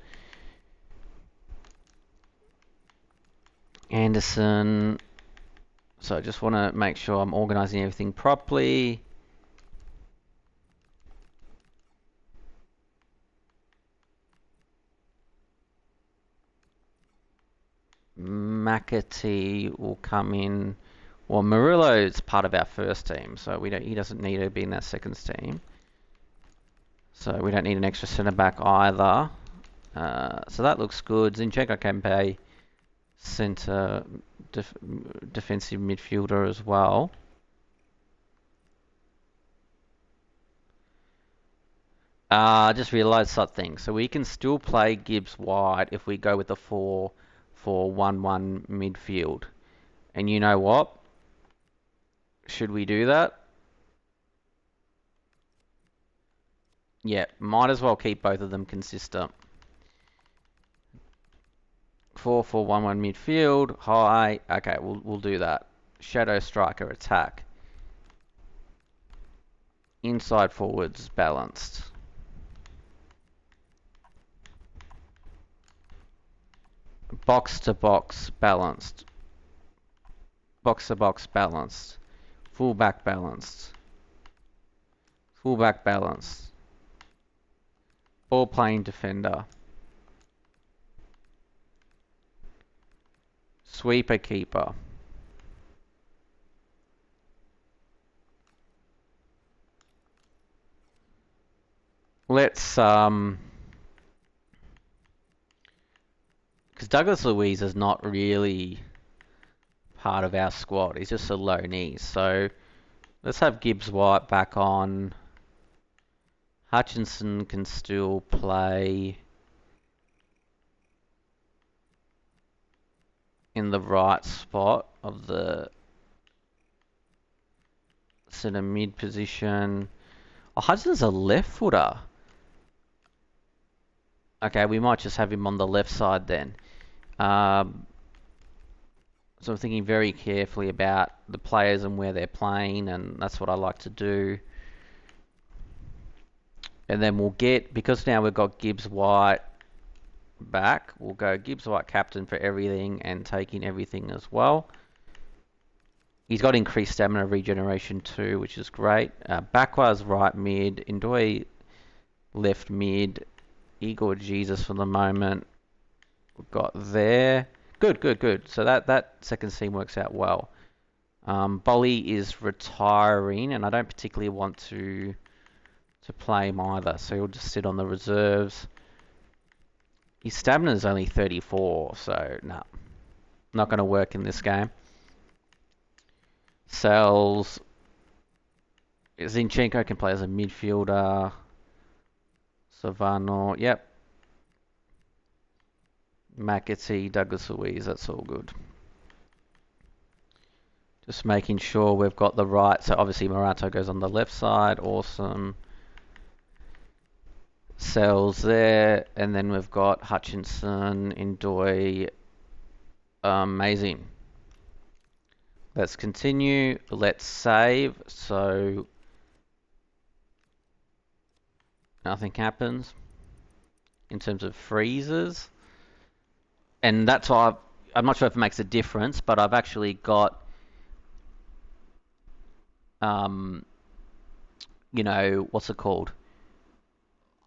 Anderson. So I just want to make sure I'm organising everything properly. McAtee will come in. Well, Murillo is part of our first team, so he doesn't need to be in that seconds team. So we don't need an extra centre back either. So that looks good. Zinchenko can play centre defensive midfielder as well. I just realised something. So we can still play Gibbs wide if we go with the 4-4-1-1 midfield. And you know what? Should we do that? Yeah, might as well keep both of them consistent. 4-4-1-1 midfield. High. Okay, we'll do that. Shadow striker attack. Inside forwards balanced. Box to box balanced. Box to box balanced. Fullback balanced. Fullback balanced. Ball playing defender. Sweeper keeper. Let's because Douglas Luiz is not really part of our squad. He's just a low knee. So let's have Gibbs White back on. Hutchinson can still play in the right spot of the centre mid position. Oh, Hutchinson's a left footer. Okay, we might just have him on the left side then. So I'm thinking very carefully about the players and where they're playing, and that's what I like to do. And then we'll get, because now we've got Gibbs White back, we'll go Gibbs White captain for everything and taking everything as well. He's got increased stamina regeneration too, which is great. Bakwa's right mid, Ndoye left mid, Igor Jesus for the moment. We've got there. Good. So that second scene works out well. Bolly is retiring, and I don't particularly want to play him either, so he'll just sit on the reserves. His stamina is only 34, so no, not going to work in this game. Sells. Zinchenko can play as a midfielder. Savano, yep. McAtee, Douglas Luiz, that's all good. Just making sure we've got the right. So obviously Morato goes on the left side. Awesome. Sells there. And then we've got Hutchinson, Ndoye. Amazing. Let's continue. Let's save. So nothing happens in terms of freezes. And that's why I'm not sure if it makes a difference, but I've actually got what's it called?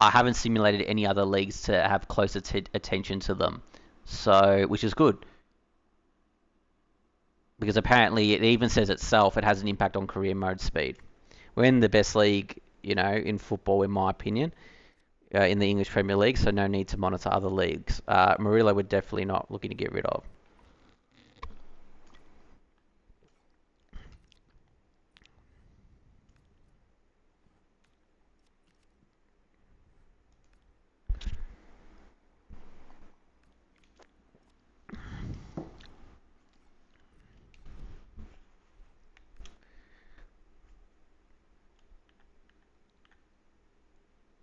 I haven't simulated any other leagues to have close attention to them, so which is good because apparently it even says itself it has an impact on career mode speed. We're in the best league, in football, in my opinion, in the English Premier League, so no need to monitor other leagues. Murillo we're definitely not looking to get rid of.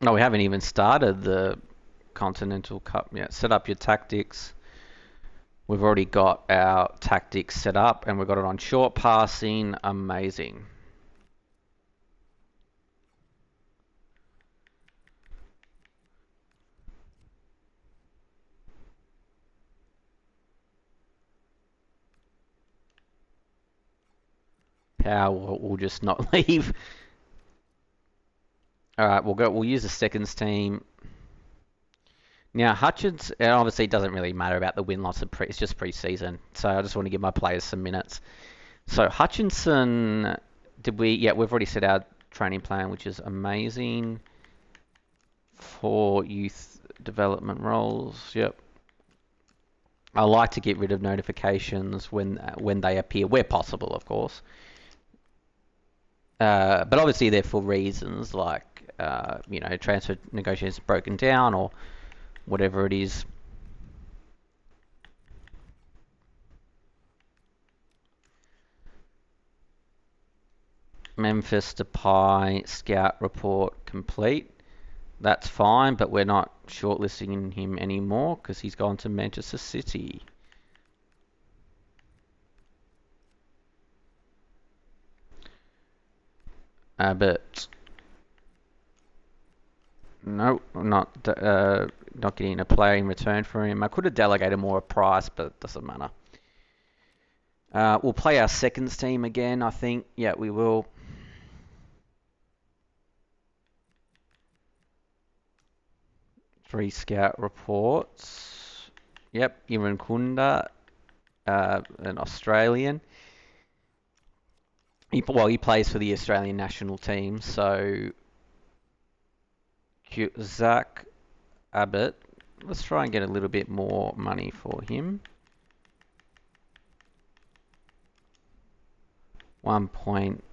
No, we haven't even started the Continental Cup yet. Set up your tactics. We've already got our tactics set up and we've got it on short passing. Amazing. Power will just not leave. All right, we'll use the seconds team. Now, Hutchins, it obviously doesn't really matter about the win-loss. It's just pre-season. So I just want to give my players some minutes. So Hutchinson, yeah, we've already set our training plan, which is amazing. For youth development roles, yep. I like to get rid of notifications when they appear, where possible, of course. But obviously they're for reasons like, transfer negotiations broken down or whatever it is. Memphis Depay scout report complete. that's fine, but we're not shortlisting him anymore because he's gone to Manchester City. But no, not getting a player in return for him. I could have delegated more a price, but it doesn't matter. We'll play our seconds team again, I think. Yeah, we will. Three scout reports. Yep, Iran Kunda, an Australian. He plays for the Australian national team, so Zach Abbott. Let's try and get a little bit more money for him. 1 point,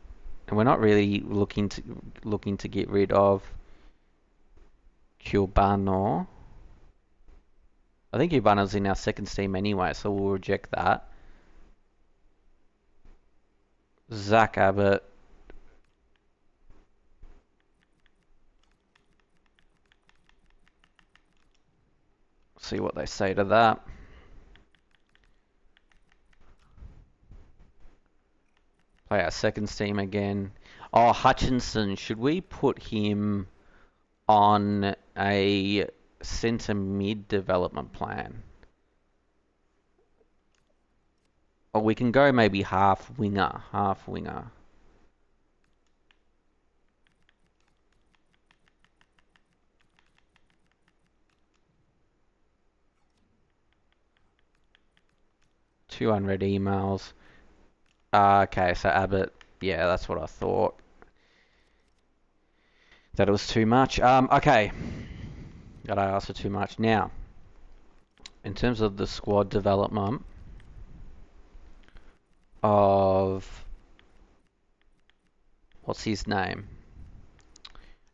and we're not really looking to get rid of Cubano. I think Cubano's in our second team anyway, so we'll reject that. Zach Abbott. See what they say to that. Play our second team again. Oh, Hutchinson. Should we put him on a centre mid development plan? Or we can go maybe half winger. 200 emails. Okay, so Abbott. Yeah, that's what I thought. That it was too much. Okay. That I asked for too much. Now, in terms of the squad development of what's his name?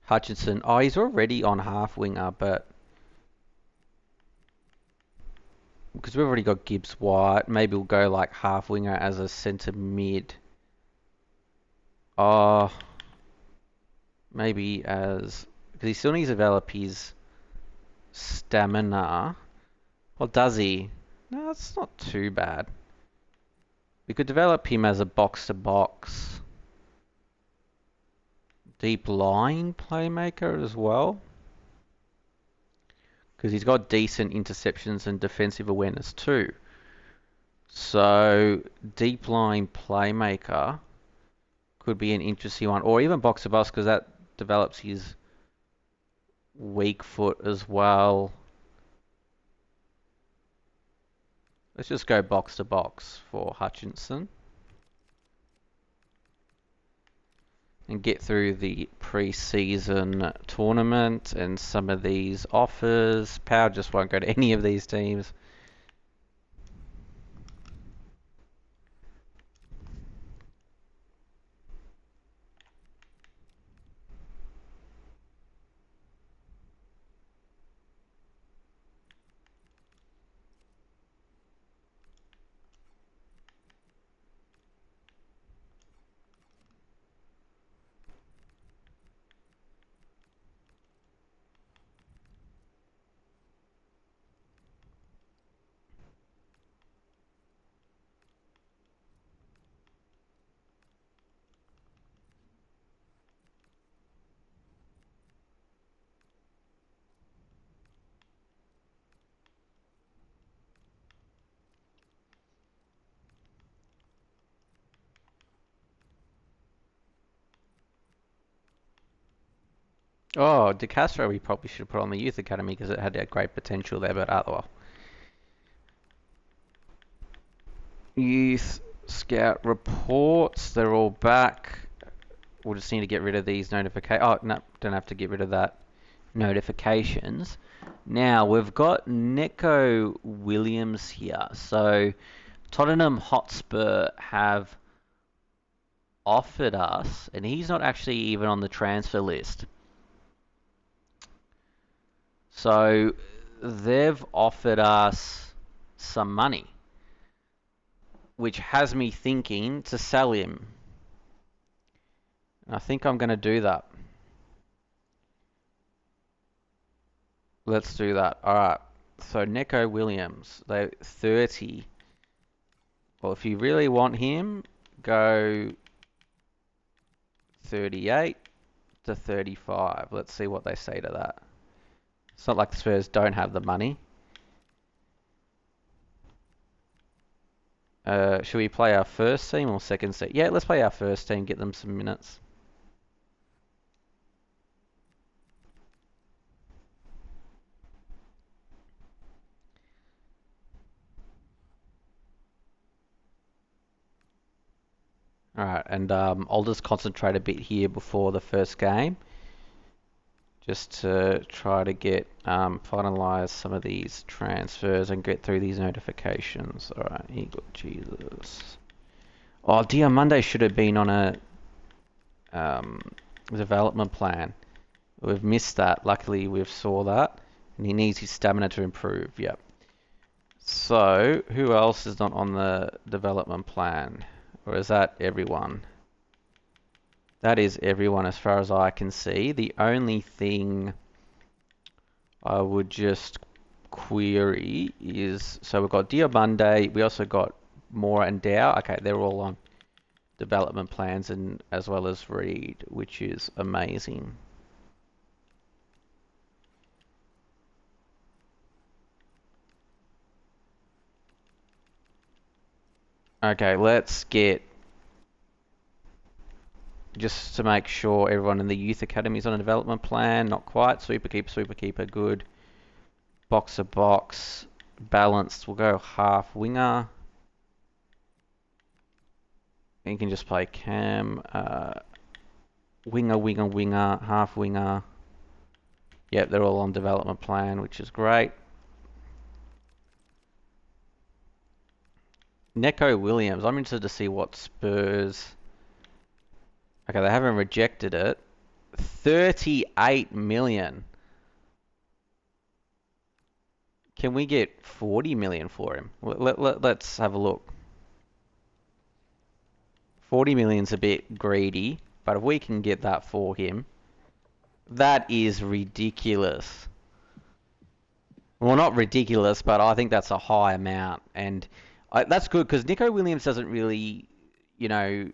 Hutchinson. Oh, he's already on half winger, but because we've already got Gibbs White, maybe we'll go like half winger as a centre mid. Oh, maybe as because he still needs to develop his stamina. Or does he? No, it's not too bad. We could develop him as a box-to-box deep line playmaker as well. Because he's got decent interceptions and defensive awareness too. So deep line playmaker could be an interesting one. Or even box-to-box because that develops his weak foot as well. Let's just go box to box for Hutchinson. And get through the pre-season tournament and some of these offers. Power just won't go to any of these teams. Oh, De Castro we probably should put on the youth academy because it had a great potential there, but well. Youth scout reports, they're all back. We'll just need to get rid of these notifications. Oh, no, don't have to get rid of that. Notifications. Now, we've got Neko Williams here. So, Tottenham Hotspur have offered us, and he's not actually even on the transfer list. So, they've offered us some money, which has me thinking to sell him. I think I'm going to do that. Let's do that. All right. So Neco Williams, they 30. Well, if you really want him, go 38 to 35. Let's see what they say to that. It's not like the Spurs don't have the money. Should we play our first team or second team? Yeah, let's play our first team, get them some minutes. All right, and I'll just concentrate a bit here before the first game, just to try to get finalize some of these transfers and get through these notifications. All right, Eagle Jesus. Oh, Monday should have been on a um, development plan. We've missed that. Luckily, we've saw that, and he needs his stamina to improve. Yep. So, who else is not on the development plan? Or is that everyone? That is everyone as far as I can see. The only thing I would just query is, so we've got Diomande, we also got Moore and Dow. Okay, they're all on development plans and as well as Reed, which is amazing. Okay, let's get, just to make sure everyone in the youth academy is on a development plan. Not quite. Superkeeper, good. Boxer box, balanced. We'll go half winger. You can just play cam. Winger, half winger. Yep, they're all on development plan, which is great. Neco Williams. I'm interested to see what Spurs. Okay, they haven't rejected it. 38 million. Can we get 40 million for him? Let's have a look. 40 million's a bit greedy, but if we can get that for him, that is ridiculous. Well, not ridiculous, but I think that's a high amount, and that's good because Nico Williams doesn't really, you know,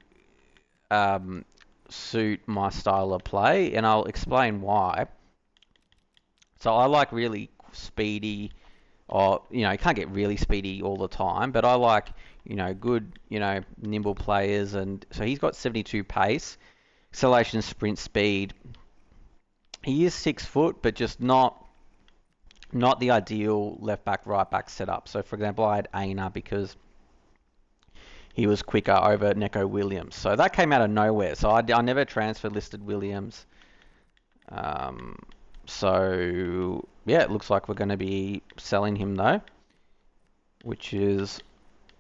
um, suit my style of play, and I'll explain why. So I like really speedy, or you can't get really speedy all the time, but I like good, nimble players, and so he's got 72 pace, acceleration, sprint speed. He is 6 foot, but just not the ideal left back, right back setup. So, for example, I had Aina because he was quicker over Neco Williams. So that came out of nowhere. So I never transfer listed Williams. So, yeah, it looks like we're going to be selling him though, which is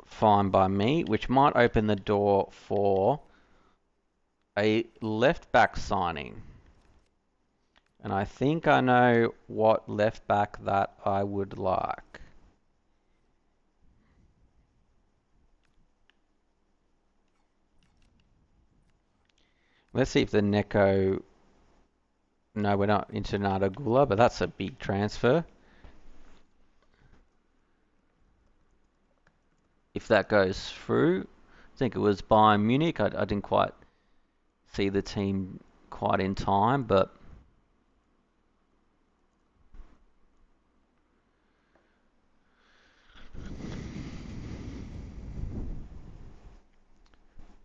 fine by me, which might open the door for a left back signing. And I think I know what left back that I would like. Let's see if the Neko... No, we're not into Nada Gula, but that's a big transfer. If that goes through, I think it was Bayern Munich. I didn't quite see the team quite in time, but...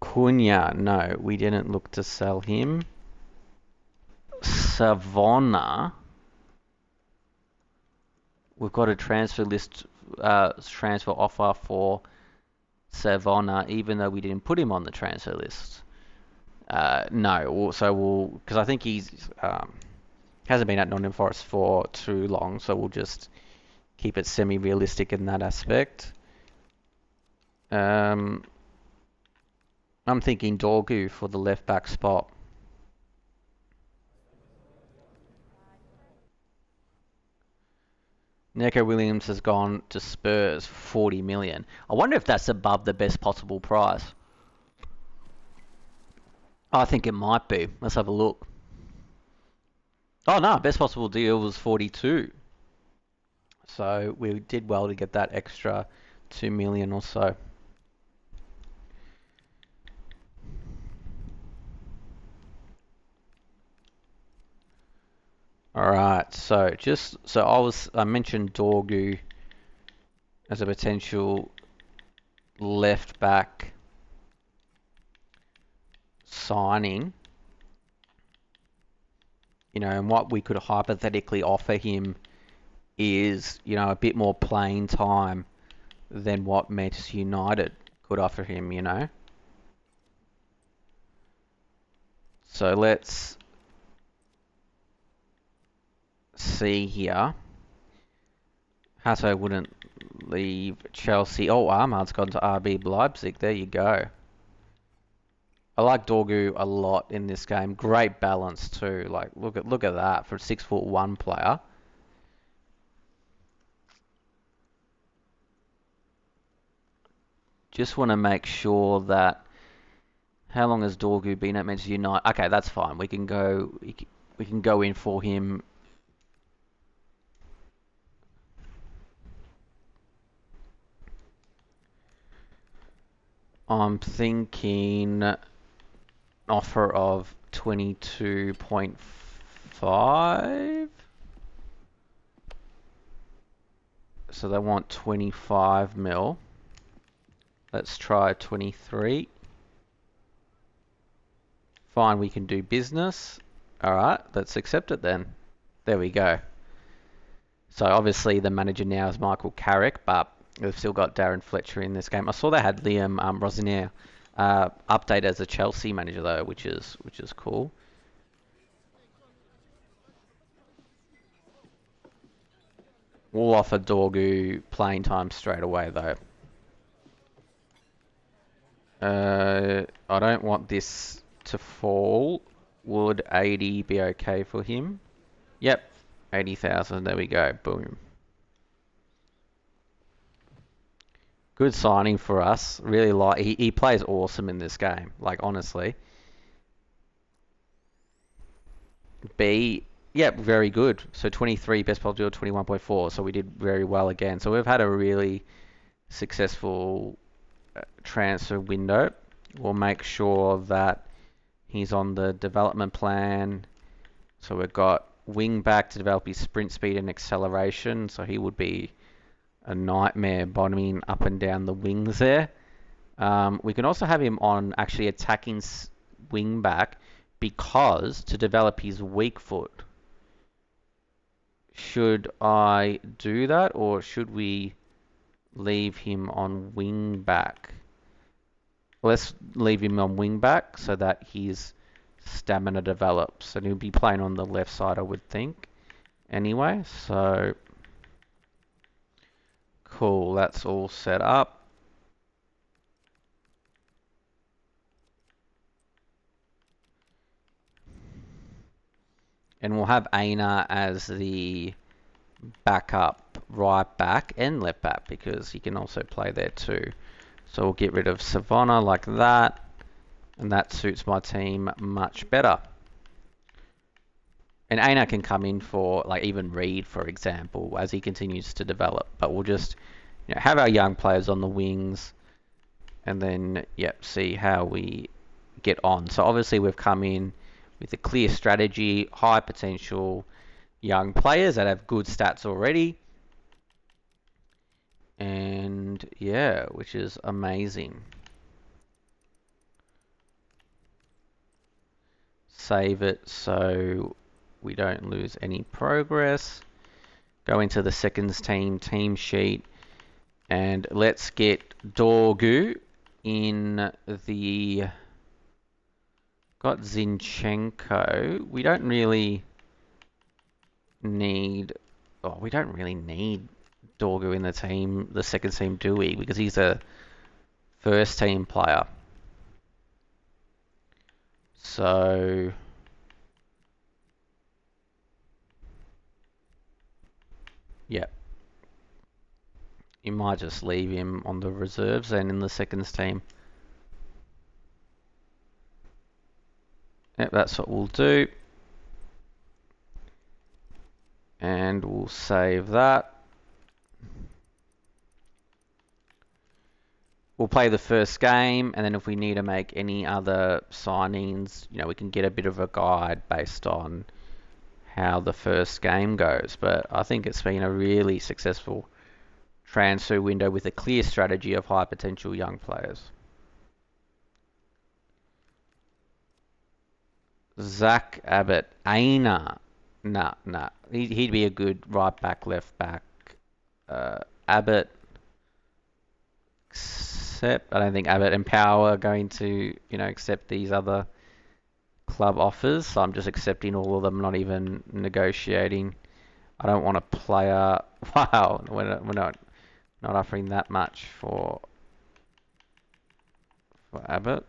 Cunha, no, we didn't look to sell him. Savona, we've got a transfer list, transfer offer for Savona, even though we didn't put him on the transfer list. No, because I think he's hasn't been at Nottingham Forest for too long, so we'll just keep it semi-realistic in that aspect. I'm thinking Dorgu for the left back spot. Neco Williams has gone to Spurs for 40 million. I wonder if that's above the best possible price. I think it might be. Let's have a look. Oh no, best possible deal was 42. So we did well to get that extra 2 million or so. All right, I mentioned Dorgu as a potential left back signing, and what we could hypothetically offer him is, a bit more playing time than what Manchester United could offer him. So let's see here. Hasso wouldn't leave Chelsea. Oh, Ahmad's gone to RB Leipzig. There you go. I like Dorgu a lot in this game. Great balance too. Like look at that for a 6'1" player. Just want to make sure that how long has Dorgu been at Manchester United? Okay, that's fine. We can go in for him. I'm thinking offer of 22.5. So they want 25 mil. Let's try 23. Fine, we can do business. All right, let's accept it then. There we go. So obviously the manager now is Michael Carrick, but we've still got Darren Fletcher in this game. I saw they had Liam Rosinier update as a Chelsea manager though, which is cool. We'll offer Dorgu playing time straight away though. I don't want this to fall. Would 80 be okay for him? Yep, 80,000. There we go. Boom. Good signing for us. Really like he plays awesome in this game. Like honestly. B, yep, very good. So 23 best ball deal 21.4. So we did very well again. So we've had a really successful transfer window. We'll make sure that he's on the development plan. So we've got wing back to develop his sprint speed and acceleration. So he would be a nightmare bottoming up and down the wings there. We can also have him on actually attacking wing back because to develop his weak foot. Should I do that or should we leave him on wing back? Let's leave him on wing back so that his stamina develops. And he'll be playing on the left side, I would think. Anyway, so cool. That's all set up. And we'll have Aina as the backup right back and left back because he can also play there too. So we'll get rid of Savannah like that. And that suits my team much better. And Aina can come in for, like, even Reed, for example, as he continues to develop. But we'll just have our young players on the wings and then, see how we get on. So obviously we've come in with a clear strategy, high potential young players that have good stats already. And, which is amazing. Save it so we don't lose any progress. Go into the seconds team sheet, and let's get Dorgu in the. Got Zinchenko. We don't really need. Oh, we don't really need Dorgu in the second team, do we? Because he's a first team player. So. Yep. You might just leave him on the reserves and in the seconds team. Yep, that's what we'll do. And we'll save that. we'll play the first game, and then if we need to make any other signings, you know, we can get a bit of a guide based on how the first game goes. But I think it's been a really successful transfer window with a clear strategy of high potential young players. Zach Abbott, Aina, nah. He'd be a good right back, left back. Abbott, except I don't think Abbott and Power are going to, you know, accept these other club offers. So I'm just accepting all of them, not even negotiating. I don't want a player. Wow, we're not offering that much for Abbott.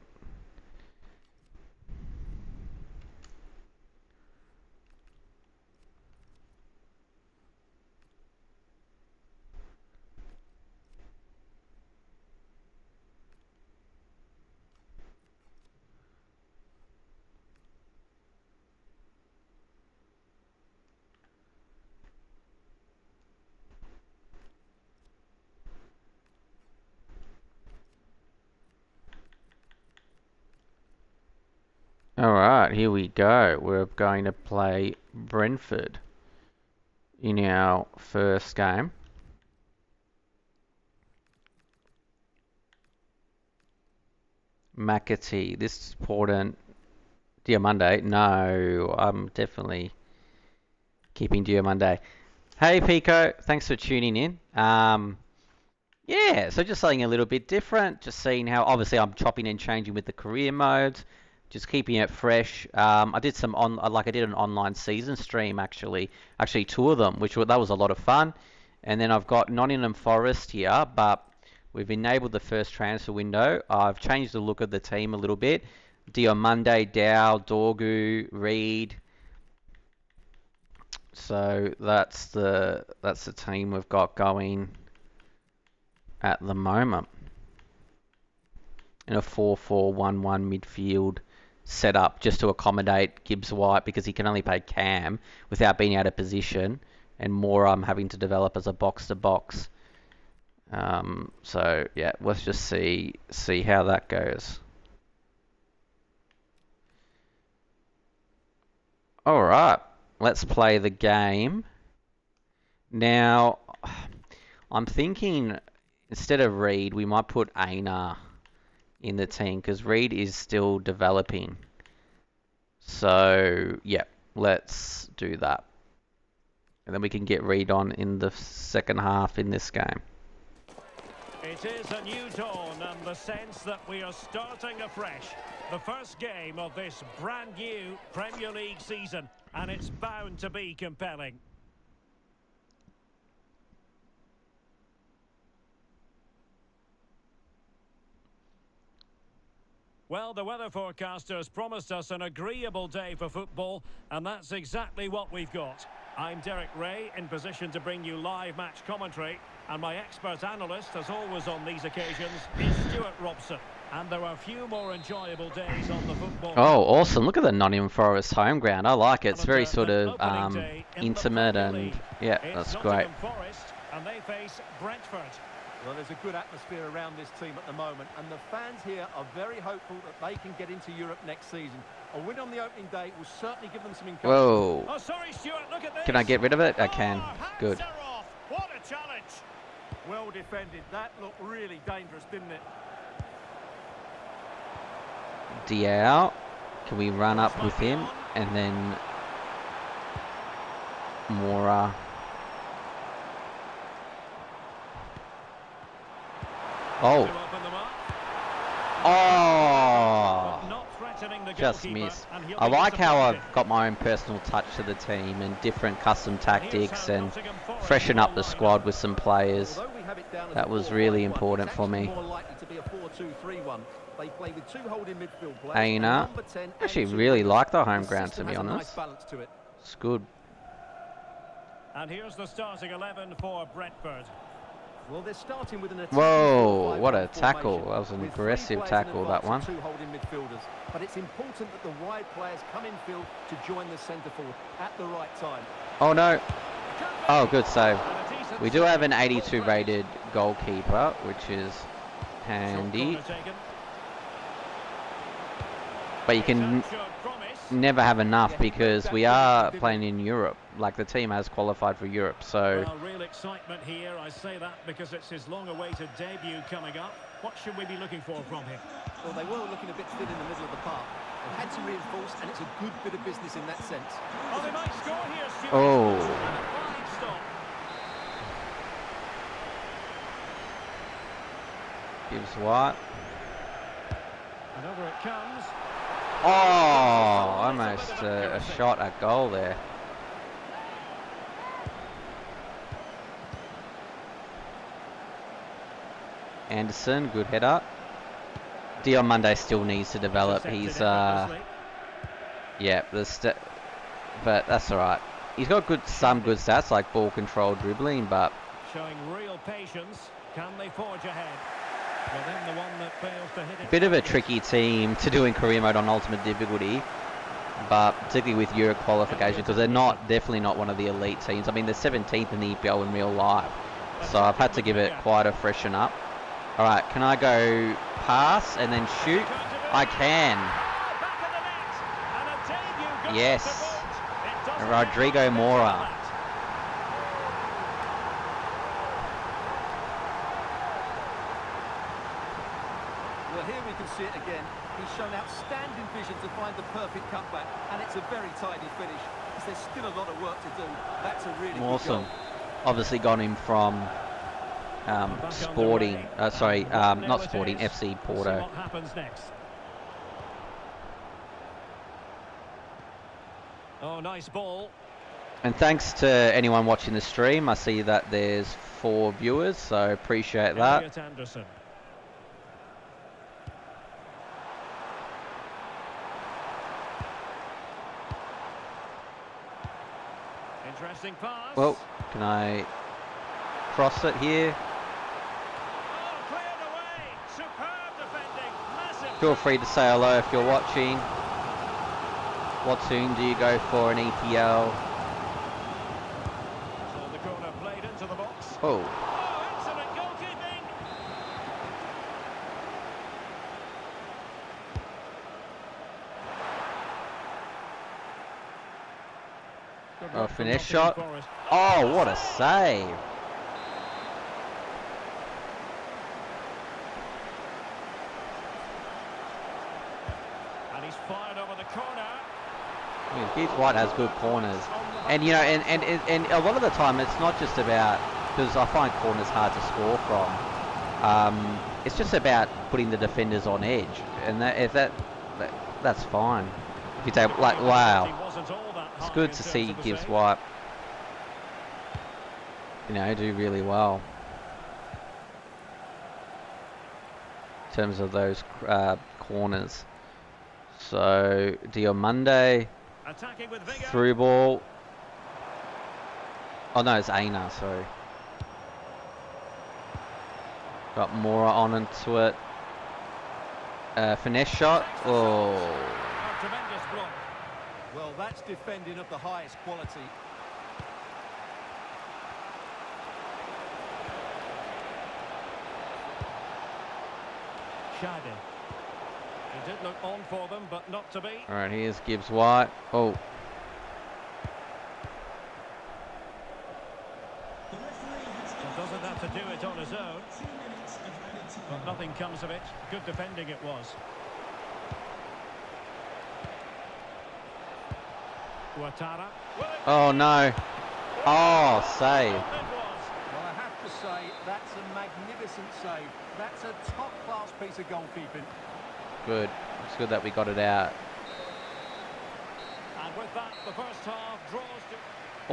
Alright, here we go. We're going to play Brentford in our first game. McAtee, this is important. Diamande, no, I'm definitely keeping Diamande. Hey Pico, thanks for tuning in. Yeah, so just something a little bit different. Just seeing how, obviously, I'm chopping and changing with the career modes, just keeping it fresh. I did I did an online season stream actually two of them, that was a lot of fun. And then I've got Nottingham Forest here, but we've enabled the first transfer window. I've changed the look of the team a little bit. Diomande, Dow, Dorgu, Reed. So that's the team we've got going at the moment in a 4-4-1-1 midfield setup, just to accommodate Gibbs White because he can only play cam without being out of position, and more I'm having to develop as a box to box. So yeah, let's just see how that goes. All right, let's play the game. Now, I'm thinking instead of Reed, we might put Aina in the team because Reed is still developing. So, yeah, let's do that. And then we can get Reed on in the second half in this game. It is a new dawn and the sense that we are starting afresh. The first game of this brand new Premier League season, and it's bound to be compelling. Well, the weather forecasters promised us an agreeable day for football, and that's exactly what we've got. I'm Derek Ray, in position to bring you live match commentary, and my expert analyst, as always on these occasions, is Stuart Robson. And there are a few more enjoyable days on the football. Oh, awesome. Look at the Nottingham Forest home ground. I like it. It's very sort of intimate and, yeah, that's great. Forest, and they face Brentford. Well, there's a good atmosphere around this team at the moment, and the fans here are very hopeful that they can get into Europe next season. A win on the opening day will certainly give them some encouragement. Whoa. Oh, sorry, Stuart, look at this. Can I get rid of it? I can. Good. What a challenge. Well defended. That looked really dangerous, didn't it? Diao. Can we run up with him? And then Mora. Oh. Oh. Just missed. I like how I've got my own personal touch to the team and different custom tactics and freshen up the squad with some players. That was really important for me. Aina. Actually really like the home ground, to be honest. It's good. And here's the starting 11 for Brentford. Well, they're starting with an whoa, what a tackle. That was an aggressive tackle, that one. Two holding midfielders. But it's important that the wide players come in field to join the centre forward at the right time. Oh, no. Oh, good save. We do have an 82 rated goalkeeper, which is Handy. But you can never have enough because we are playing in Europe. Like, the team has qualified for Europe, so... Well, real excitement here. I say that because it's his long-awaited debut coming up. What should we be looking for from him? Well, they were looking a bit thin in the middle of the park. They had to reinforce, and it's a good bit of business in that sense. Oh, they might score here, Stuart. Oh. And a fine stop. Gives White. And over it comes. Oh, almost a shot at goal there. Anderson, good header. Dion Monday still needs to develop. He's yeah, but that's all right. He's got some good stats like ball control, dribbling, but Showing real patience. Can they forge ahead? Well, then the one that fails to hit it. bit of a tricky team to do in career mode on ultimate difficulty, but particularly with Euro qualification because they're definitely not one of the elite teams. I mean, they're 17th in the EPL in real life, so I've had to give it quite a freshen up. All right, can I go pass and then shoot? I can. Yes. Rodrigo Mora. Well, here we can see it again. He's shown outstanding vision to find the perfect cutback, and it's a very tidy finish. Because there's still a lot of work to do. That's a really Awesome. good goal. Obviously got him from Sporting, sorry, not Sporting, FC Porto. What happens next? Oh, nice ball. And thanks to anyone watching the stream. I see that there's 4 viewers, so appreciate that. Elliot Anderson. Interesting pass. Well, can I cross it here? Oh, cleared away. Superb defending. Massive. Feel free to say hello if you're watching. What team do you go for in EPL? So the corner played into the box. Oh, Oh, excellent goalkeeping. Good a work from finish Nottingham shot. Forest. Oh, what a save. And he's fired over the corner. I mean, Keith White has good corners. And, you know, and a lot of the time it's not just about, because I find corners hard to score from. It's just about putting the defenders on edge. And that's fine. If you take, like, wow. It's good to see Gibbs White, you know, do really well in terms of those corners. So Diomande, Attacking with vigor. through ball. Oh no, it's Aina, sorry. Got Mora on into it. Finesse shot. Oh. A tremendous block. Well, that's defending of the highest quality. Shadi. He did look on for them, but not to be. All right, here's Gibbs White. Oh. And doesn't have to do it on his own. But nothing comes of it. Good defending it was. Ouattara. Oh no. Oh, save. It was. Well, I have to say, that's a magnificent save. That's a top-class piece of goalkeeping. Good. It's good that we got it out. And with that, the first half draws to...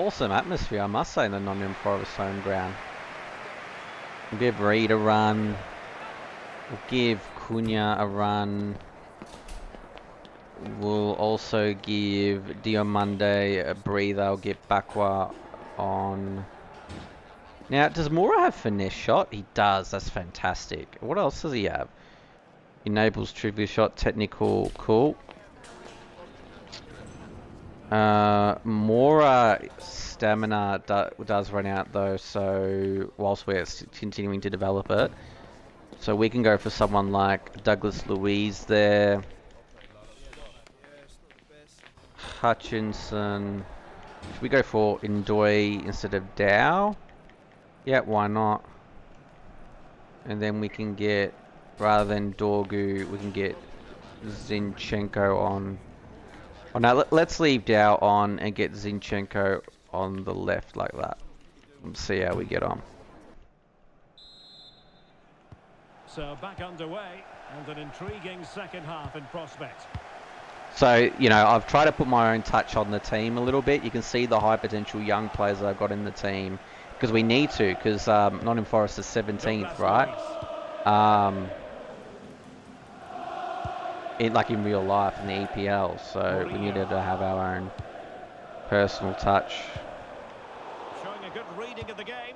Awesome atmosphere, I must say, in the Nottingham Forest home ground. We'll give Reed a run. We'll give Cunha a run. We'll also give Diomande a breather. I'll get Bakwa on. Now, does Mora have finesse shot? He does. That's fantastic. What else does he have? Enables trivia shot, technical, cool. Mora stamina does run out though, so whilst we're continuing to develop it. So we can go for someone like Douglas Luiz there. Hutchinson. Should we go for Ndoye instead of Dow? Yeah, why not? And then we can get, rather than Dorgu, we can get Zinchenko on. Oh no, let's leave Dow on and get Zinchenko on the left like that. Let's see how we get on. So back underway and an intriguing second half in prospect. So, you know, I've tried to put my own touch on the team a little bit. You can see the high potential young players that I've got in the team because we need to, because Nottingham Forest is 17th, right? Like in real life in the EPL, so we needed to have our own personal touch. Showing a good reading of the game.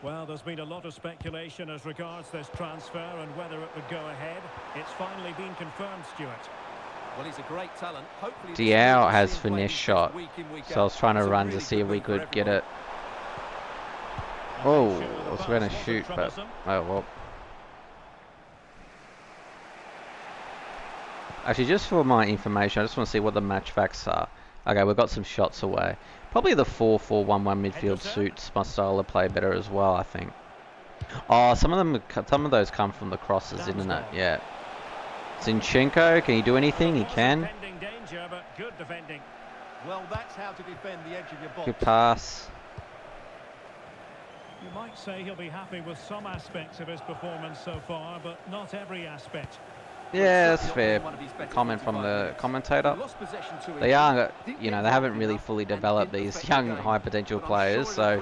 Well, there's been a lot of speculation as regards this transfer and whether it would go ahead. It's finally been confirmed, Stuart. Well, he's a great talent. Hopefully Diao has finesse shot, so I was trying to run to see if we could get it. Oh, I was going to shoot, but oh well. Actually, just for my information, I just want to see what the match facts are. Okay, we've got some shots away. Probably the 4-4-1-1 midfield suits my style of play better as well, I think. Oh, some of those come from the crosses, isn't it? Yeah. Zinchenko, can you do anything? He can. Danger, but good defending. Well, that's how to defend the edge of your box. Good pass. You might say he'll be happy with some aspects of his performance so far, but not every aspect. Yeah, that's fair. Comment from the commentator. They are, you know, they haven't really fully developed these young high potential players, so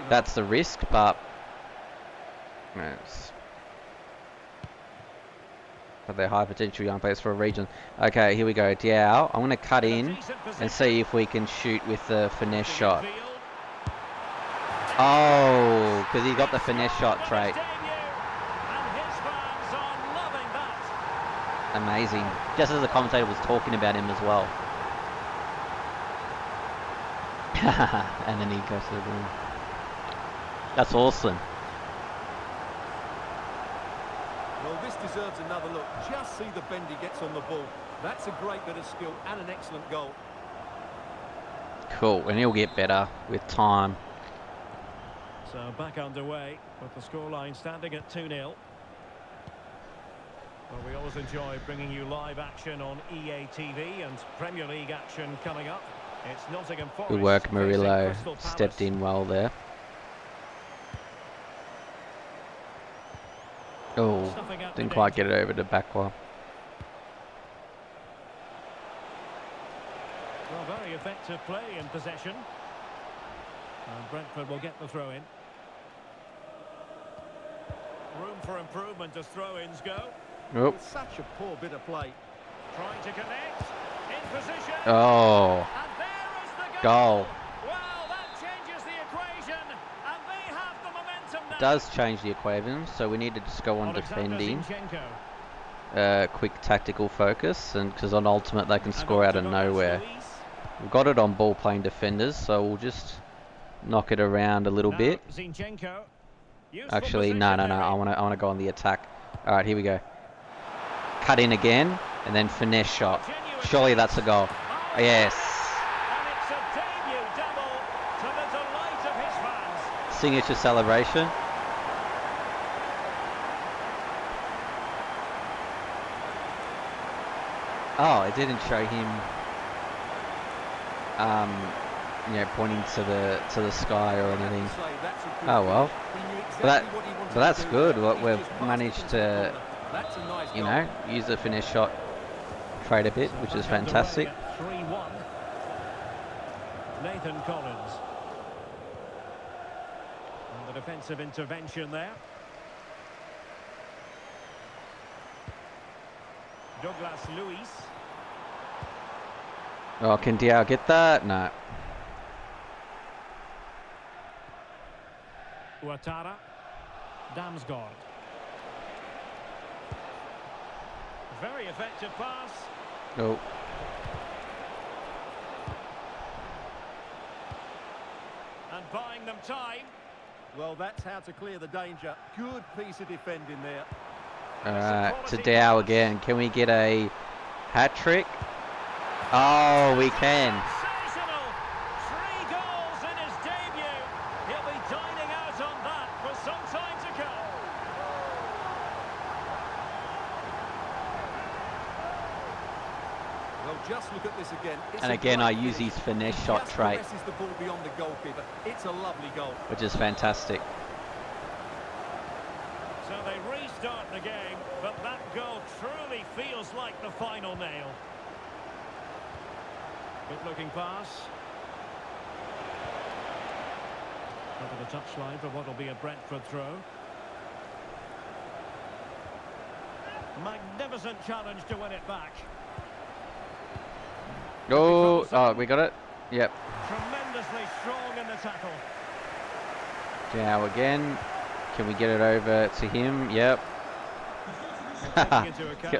that's the risk, but they're high potential young players for a region. Okay, here we go. Diao, I'm going to cut in and see if we can shoot with the finesse shot. Oh, because he got the finesse shot trait. Amazing. Just as the commentator was talking about him as well. And then he goes to the room. That's awesome. Well, this deserves another look. Just see the bend he gets on the ball. That's a great bit of skill and an excellent goal. Cool, and he'll get better with time. So back underway with the scoreline standing at 2-0. Well, we always enjoy bringing you live action on EA TV and Premier League action coming up. It's Nottingham Forest. Good work, Murillo. Stepped in well there. Oh, didn't quite get it over to Bakwa. Well, very effective play in possession. And Brentford will get the throw in. Room for improvement as throw-ins go. Oh. Such a poor bit of play. Trying to connect. In position. Oh. And there is the Goal. Well, that changes the equation. And they have the momentum now. Does change the equation, so we need to just go on defending. Quick tactical focus, and because on ultimate they can score out of nowhere. We've got it on ball playing defenders, so we'll just knock it around a little bit. Actually, no. I want to go on the attack. All right, here we go. Cut in again, and then finesse shot. Surely that's a goal. Yes. And it's a debut double to the delight of his fans. Signature celebration. Oh, it didn't show him. You know, pointing to the sky or anything. Oh well. But that's good. We've managed to, you know, use the finesse shot trade a bit, which is fantastic. 3-1. Nathan Collins. And the defensive intervention there. Douglas Luiz. Oh, can Diao get that? No. Ouattara. Damsgaard. Very effective pass. Oh. And buying them time. Well, that's how to clear the danger. Good piece of defending there. Alright, to Dow again. Can we get a hat-trick? Oh, we can. Sensational! 3 goals in his debut. He'll be dining out on that for some time to come. Well, just look at this again. And again, I use his finesse shot trait, the ball beyond the goalkeeper. It's a lovely goal. which is fantastic. So they restart the game, but that goal truly feels like the final nail. Good looking pass. Over the touchline for what will be a Brentford throw. Magnificent challenge to win it back. Oh, we got it. Yep. Tremendously strong in the tackle. Dow again. Can we get it over to him? Yep.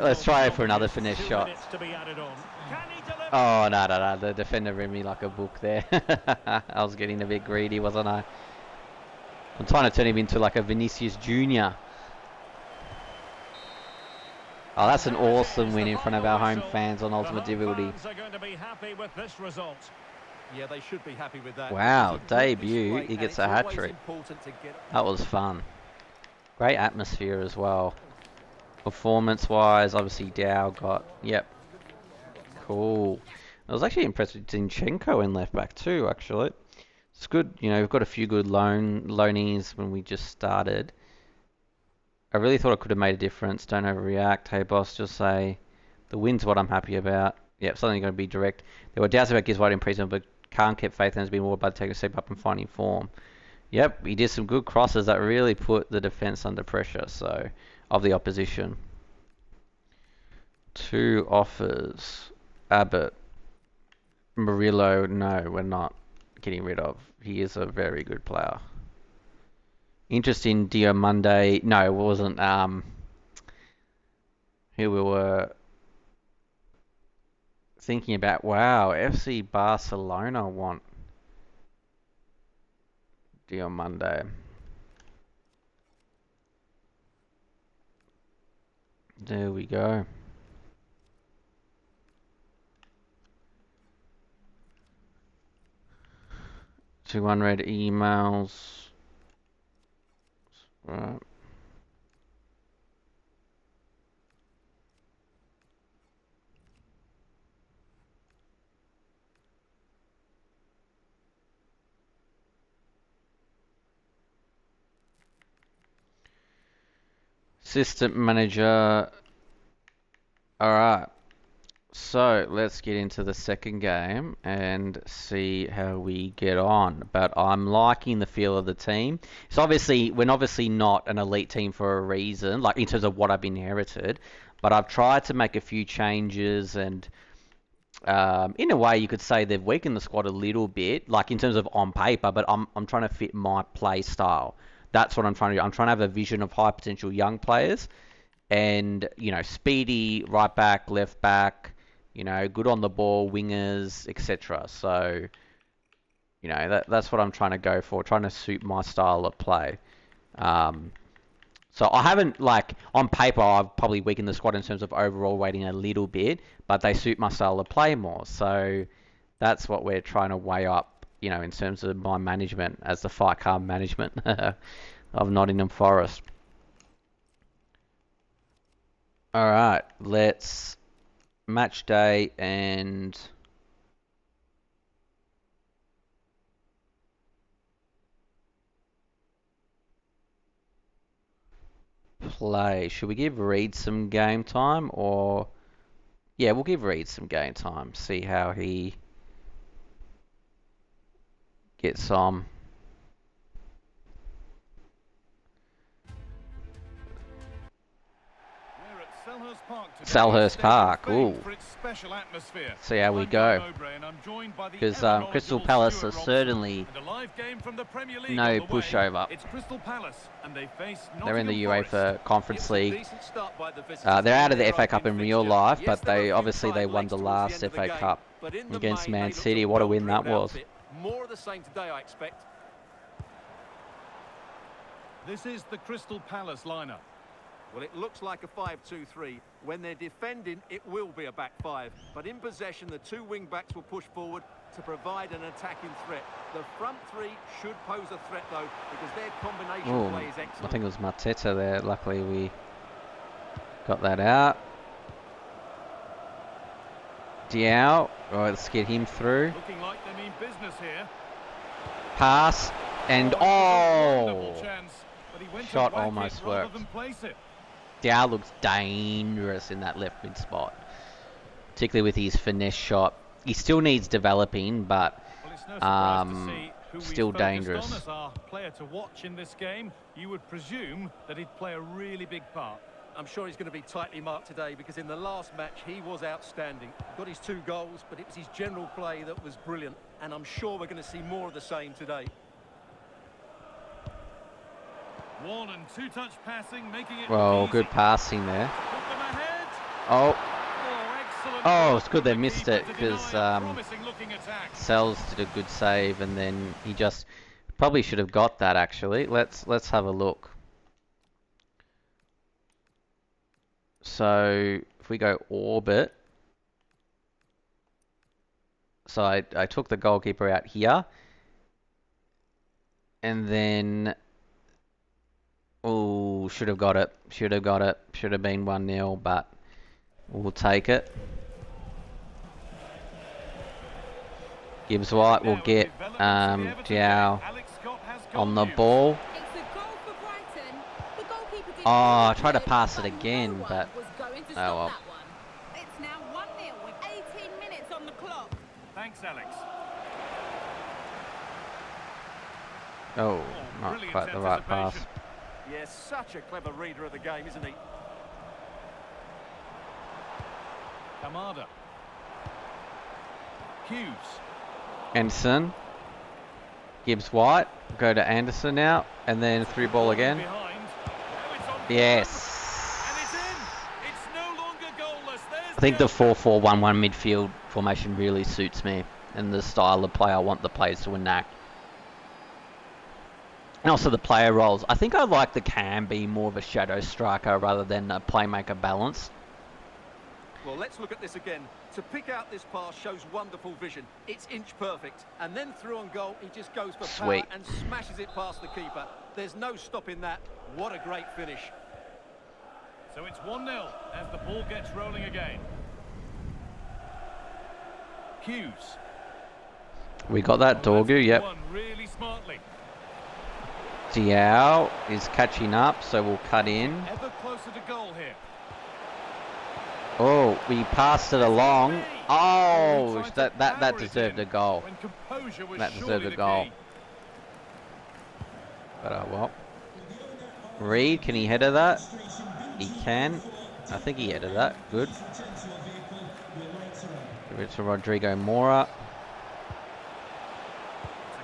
Let's try it for another finesse shot. Oh, no. The defender read me like a book there. I was getting a bit greedy, wasn't I? I'm trying to turn him into like a Vinicius Jr. Oh, that's an awesome win in front of our home fans on Ultimate Difficulty. Yeah, they should be happy with that. Wow, debut, he gets a hat-trick. That was fun. Great atmosphere as well. Performance-wise, obviously Dow got, yep. Cool. I was actually impressed with Zinchenko in left-back too, actually. It's good, you know, we've got a few good loanees when we just started. I really thought it could have made a difference. Don't overreact. Hey, boss, just say the win's what I'm happy about. Yep, something going to be direct. There were doubts about Gisward in pre-season, but can't keep faith and has been more about taking a step up and finding form. Yep, he did some good crosses that really put the defence under pressure, so, of the opposition. 2 offers. Abbott. Murillo, no, we're not getting rid of. He is a very good player. Interesting, Diomande. No, it wasn't. Who we were thinking about. Wow, FC Barcelona want Diomande. There we go. Two unread emails. Right. Assistant manager. Alright. So let's get into the second game and see how we get on. But I'm liking the feel of the team. It's obviously, we're obviously not an elite team for a reason, like in terms of what I've inherited. But I've tried to make a few changes, and in a way you could say they've weakened the squad a little bit, like in terms of on paper, but I'm trying to fit my play style. That's what I'm trying to do. I'm trying to have a vision of high potential young players and, you know, speedy right back, left back, you know, good on the ball, wingers, etc. So, you know, that's what I'm trying to go for, trying to suit my style of play. So I haven't, like, on paper, I've probably weakened the squad in terms of overall rating a little bit, but they suit my style of play more. So that's what we're trying to weigh up, you know, in terms of my management as the fight card management of Nottingham Forest. All right, let's match day and play. Should we give Reed some game time, or yeah, we'll give Reed some game time. See how he gets on. Selhurst Park. Ooh. See how we go. Because Crystal Palace are certainly no pushover. They're in the UEFA Conference League. They're out of the FA Cup in real life, but they won the last FA Cup against Man City. What a win that was. More of the same today, I expect. This is the Crystal Palace lineup. Well, it looks like a 5-2-3. When they're defending, it will be a back five. But in possession, the two wing-backs will push forward to provide an attacking threat. The front three should pose a threat, though, because their combination play is excellent. I think it was Mateta there. Luckily, we got that out. Diao. All right, let's get him through. Looking like they mean business here. Pass. And it was a wonderful oh! chance, but he went to Shot whack it almost rather worked. than place it. Diao looks dangerous in that left mid spot, particularly with his finesse shot. He still needs developing, but Well, it's no surprise to see who still we've focused dangerous. on as our player to watch in this game. You would presume that he'd play a really big part. I'm sure he's going to be tightly marked today because in the last match he was outstanding. Got his 2 goals, but it was his general play that was brilliant. And I'm sure we're going to see more of the same today. 1- and 2-touch passing, making it Well, easy. good passing there. Put them ahead. Oh, Excellent Oh, work it's good from they the missed keeper it to because, deny a promising-looking attack. Sells did a good save, and then he just probably should have got that. Actually, let's have a look. So if we go orbit, so I took the goalkeeper out here, and then oh, should have got it. Should have got it. Should have been 1-0, but we'll take it. Gibbs White will get Diao on the ball. Oh, I tried to pass it again, but oh well. It's now 1-0 with 18 minutes on the clock. Thanks, Alex. Oh, not brilliant quite the right pass. anticipation. Yes, such a clever reader of the game, isn't he? Kamada. Hughes. Anderson. Gibbs White. Go to Anderson now, and then through ball again. Behind. Now it's on Yes. and it's in. It's no longer goalless. There's I think the the 4-4-1-1 midfield formation really suits me, and the style of play I want the players to enact. And also the player roles. I think I like the Cam being more of a shadow striker rather than a playmaker balance. Well, let's look at this again. To pick out this pass shows wonderful vision. It's inch perfect. And then through on goal, he just goes for Sweet. power and smashes it past the keeper. There's no stopping that. What a great finish. So it's 1-0 as the ball gets rolling again. Hughes. We got that Dorgu, yep. Won really smartly. Diao is catching up, so we'll cut in. Ever closer to goal here. Oh, we passed it along. Oh, Tried to that power it deserved in a goal. when composure was That surely deserved a the goal. key. But oh well. Reed, can he header that? He can. I think he headed that. Good. Give it to Rodrigo Mora.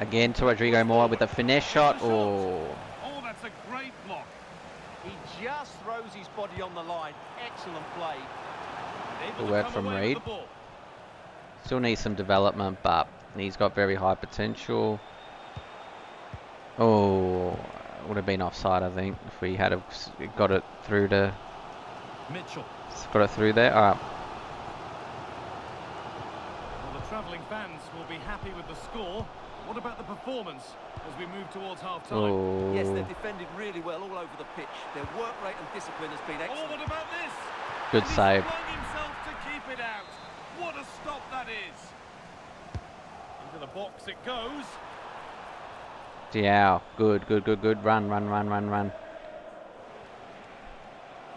Again to Rodrigo Mora with a finesse shot. Oh. Oh, that's a great block. He just throws his body on the line. Excellent play. Able Good to work come from away with Reed. the ball. Still needs some development, but he's got very high potential. Oh, would have been offside, I think, if we had got it through to. Mitchell. Got it through there. All right. Well, the travelling fans will be happy with the score. What about the performance as we move towards half-time? Oh. Yes, they've defended really well all over the pitch. Their work rate and discipline has been Oh, excellent. what about this? Good And he's save. flung himself to keep it out. What a stop that is. Into the box it goes. Diao. Good. Run.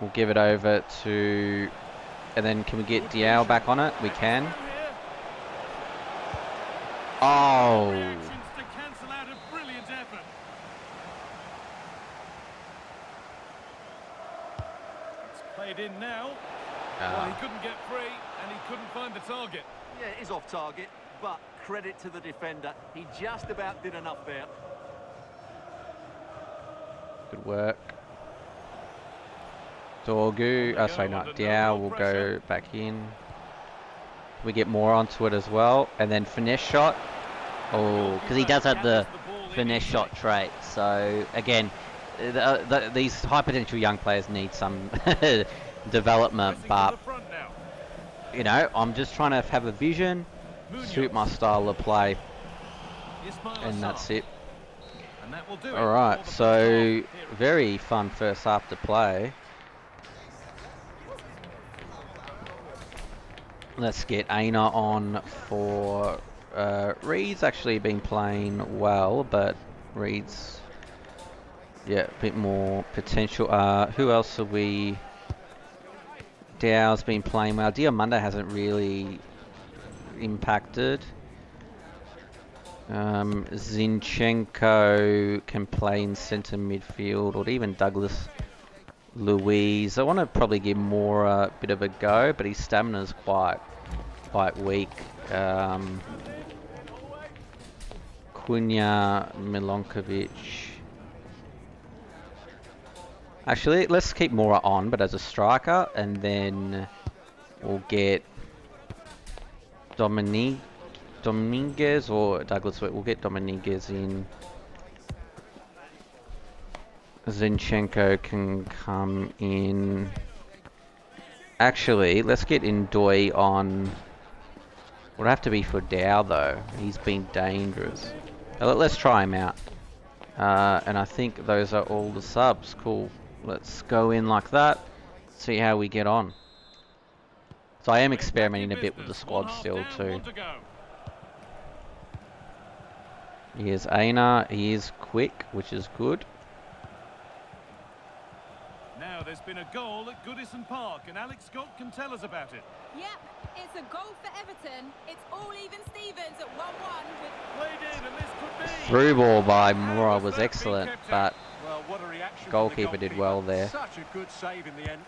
We'll give it over to. And then can we get Diao back on it? We can. Through here. Oh. Reactions to cancel out a brilliant effort. It's played in now. Well, he couldn't get free and he couldn't find the target. Yeah, it is off target, but credit to the defender. He just about did enough there. Good work. Dorgu. Oh, sorry, not Diao. We'll go back in. We get more onto it as well. And then finesse shot. Oh, because he does have the finesse shot trait. So, again, these high potential young players need some development, Pressing to but the front now. you know, I'm just trying to have a vision, suit my style of play, Ismail and Assar. that's it. And that will do it All right, for the first so half. Here it very fun first half to play. Let's get Aina on for Reed's actually been playing well, but Reed's a bit more potential. Who else have we? Dow's been playing well. Diamanda hasn't really impacted. Zinchenko can play in centre midfield, or even Douglas Luiz. I want to probably give more a bit of a go, but his stamina's quite weak. Cunha, Milankovic. Actually, let's keep Mora on, but as a striker, and then we'll get Dominguez or Douglas. We'll get Dominguez in. Zinchenko can come in. Actually, let's get Ndoye on. Would have to be for Dow though. He's been dangerous. Let's try him out. And I think those are all the subs. Cool. Let's go in like that. See how we get on. So I am experimenting a bit with the squad still too. Here's Aina. He is quick, which is good. Now there's been a goal at Goodison Park, and Alex Scott can tell us about it. Yep, it's a goal for Everton. It's all even Stevens at 1-1 with... Played in, and this could be. Through ball by How Mora has was that been excellent, kept but out? Well, what a reaction from the goalkeeper did well there. Such a good save in the end.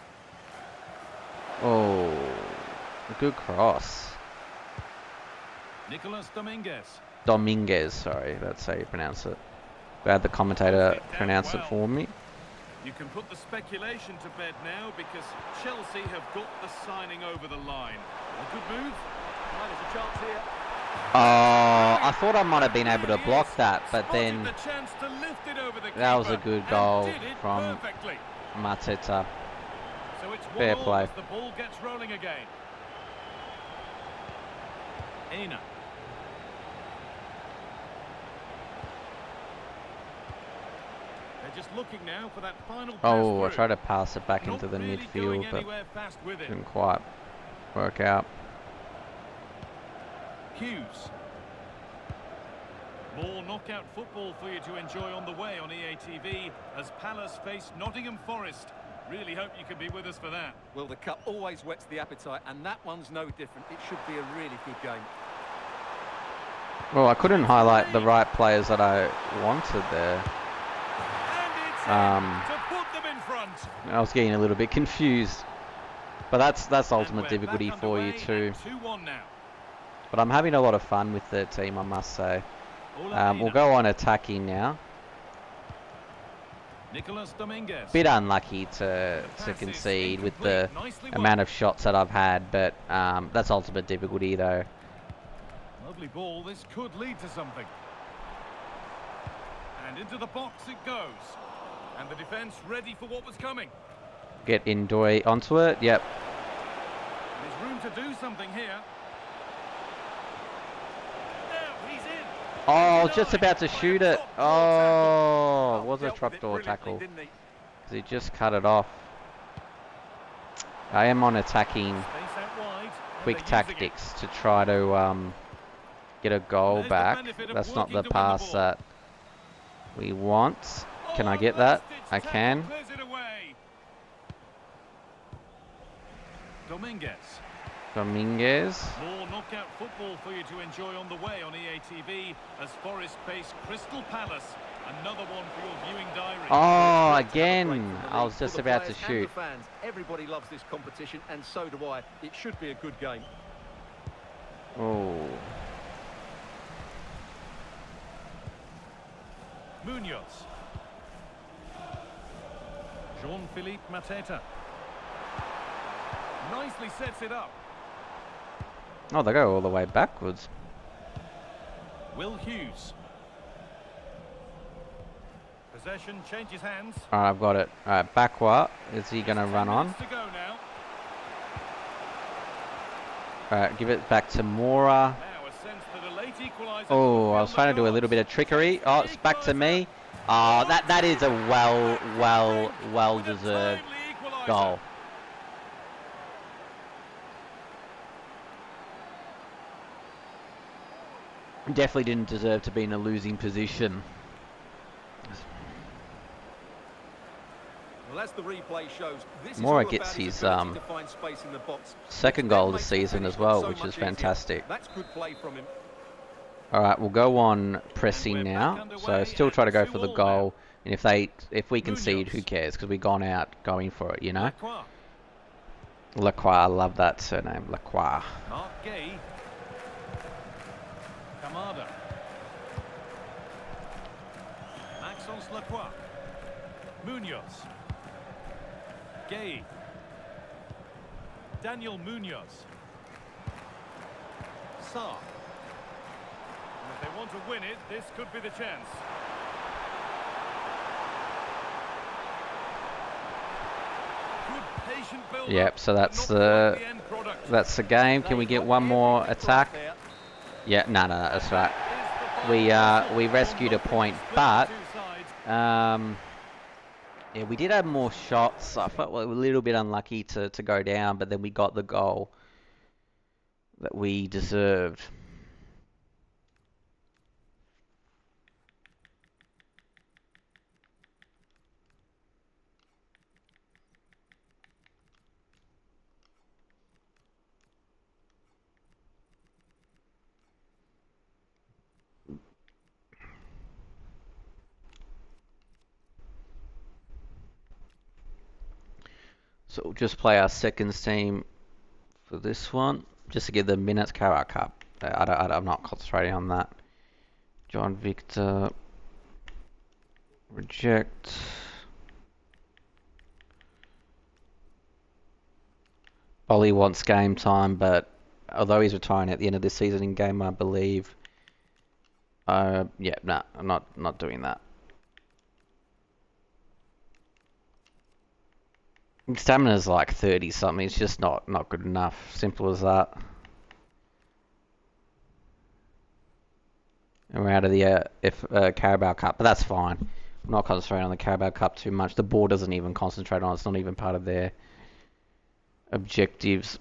Oh, a good cross. Nicolas Dominguez, sorry, that's how you pronounce it. Glad the commentator pronounced it for me. You can put the speculation to bed now because Chelsea have got the signing over the line. A good move. Well, there's a chance here. Oh, I thought I might have been able to block that, but then The chance to lift it over the that was a keeper good and goal did it from perfectly. Mateta. So it's Fair 1-1 play. as the ball gets rolling again. Aina. They're just looking now for that final pass Oh, I through. tried to pass it back Not into the really midfield, going but anywhere fast with it. didn't quite work out. Hughes. More knockout football for you to enjoy on the way on EA TV as Palace face Nottingham Forest. Really hope you can be with us for that. Well, the cup always whets the appetite, and that one's no different. It should be a really good game. Well, I couldn't highlight the right players that I wanted there. And it's to put them in front. I was getting a little bit confused. But that's And ultimate we're difficulty back for you underway too. at 2-1 now. But I'm having a lot of fun with the team, I must say. We'll Ola go on attacking now. Nicolas Dominguez. Bit unlucky to concede with the amount of shots that I've had, but that's ultimate difficulty though. Lovely ball. This could lead to something. And into the box it goes. And the defence ready for what was coming. Get Ndoye onto it. Yep. There's room to do something here. Now he's in. Oh, I was just about to shoot it. Oh, it was a Dealt with it trapdoor brilliantly, tackle. didn't he? 'Cause he just cut it off. I am on attacking Space out wide. and quick they're using it. tactics to try to get a goal There's the back. benefit of That's not working the to win the pass ball. that we want. Can Oh, I get that? last-ditch I tackle can. clears it away. Dominguez. Dominguez. More knockout football for you to enjoy on the way on EA TV as Forest face Crystal Palace. Another one for your viewing diary. Oh, It's great to have a break again. from the I league was for just the about to players and shoot. the fans. Everybody loves this competition, and so do I. It should be a good game. Oh. Munoz. Jean-Philippe Mateta. Nicely sets it up. Oh, they go all the way backwards. Will Hughes. Possession changes hands. Alright, I've got it. Alright, Bakwa. Is he going to Just run 10 on? minutes to go now. Alright, give it back to Mora. Now a sense that a late equaliser Oh, could be I on was the trying to do a little cards. bit of trickery. Oh, it's back to me. Oh, that is a well With a deserved timely equaliser. goal. Definitely didn't deserve to be in a losing position. Well, as the replay shows, this Mora is all gets about his his ability to find space in the box. second Which then goal of the makes season finish as well, so which much is easier. fantastic. That's good play from him. Alright, we'll go on pressing we're back now. underway So still try to at go for the 2-2 goal. And if we concede, Munoz. who cares? Because we've gone out going for it, you know? Lacroix. Lacroix, I love that surname. Lacroix. Mark Gay. Kamada. Maxence Lacroix. Munoz. Gay. Daniel Munoz. Sarr. And if they want to win it, this could be the chance. Good patient build-up, Yep, so but that's not quite the end product. that's the game. Can we They've get got one more everything attack? right there. Yeah, no, that's right. That is the final We whistle. rescued a Will point, not split but the two sides. yeah, we did have more shots. I felt a little bit unlucky to go down, but then we got the goal that we deserved. So we'll just play our seconds team for this one, just to give the minutes. Carrot Cup. I'm not concentrating on that. John Victor. Reject. Ollie wants game time, but although he's retiring at the end of this season in game, I believe. Yeah, no, I'm not doing that. Stamina's like 30 something. It's just not good enough. Simple as that. And we're out of the Carabao Cup, but that's fine. I'm not concentrating on the Carabao Cup too much. The board doesn't even concentrate on it. It's not even part of their objectives.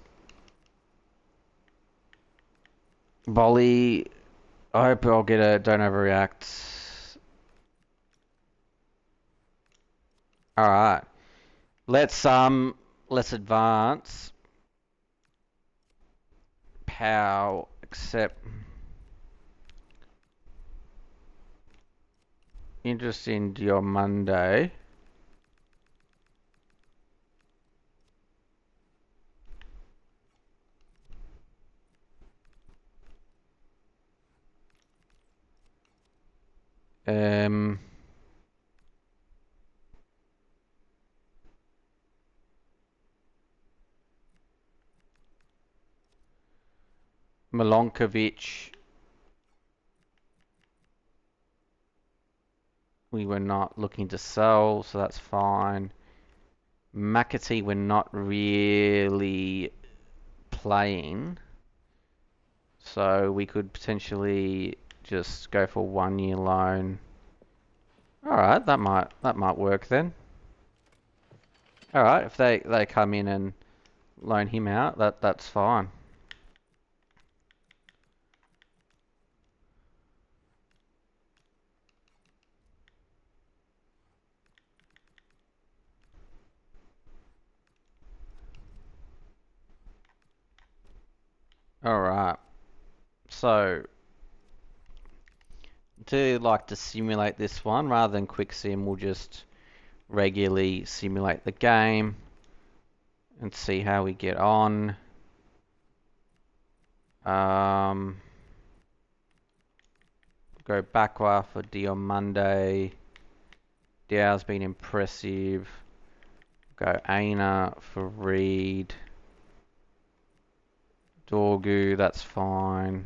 Bolly, I hope I'll get a don't overreact. All right, let's advance. Pow, accept. Interest in your Monday. Milonkovic. We were not looking to sell, so that's fine. McAtee, we're not really playing, so we could potentially just go for 1 year loan. All right, that might work then. All right, if they come in and loan him out, that's fine. All right. So, do like to simulate this one rather than quick sim, we'll just regularly simulate the game and see how we get on. Go Bakwa for D on Monday. Diao's been impressive. Go Aina for Reed. Dorgu, that's fine.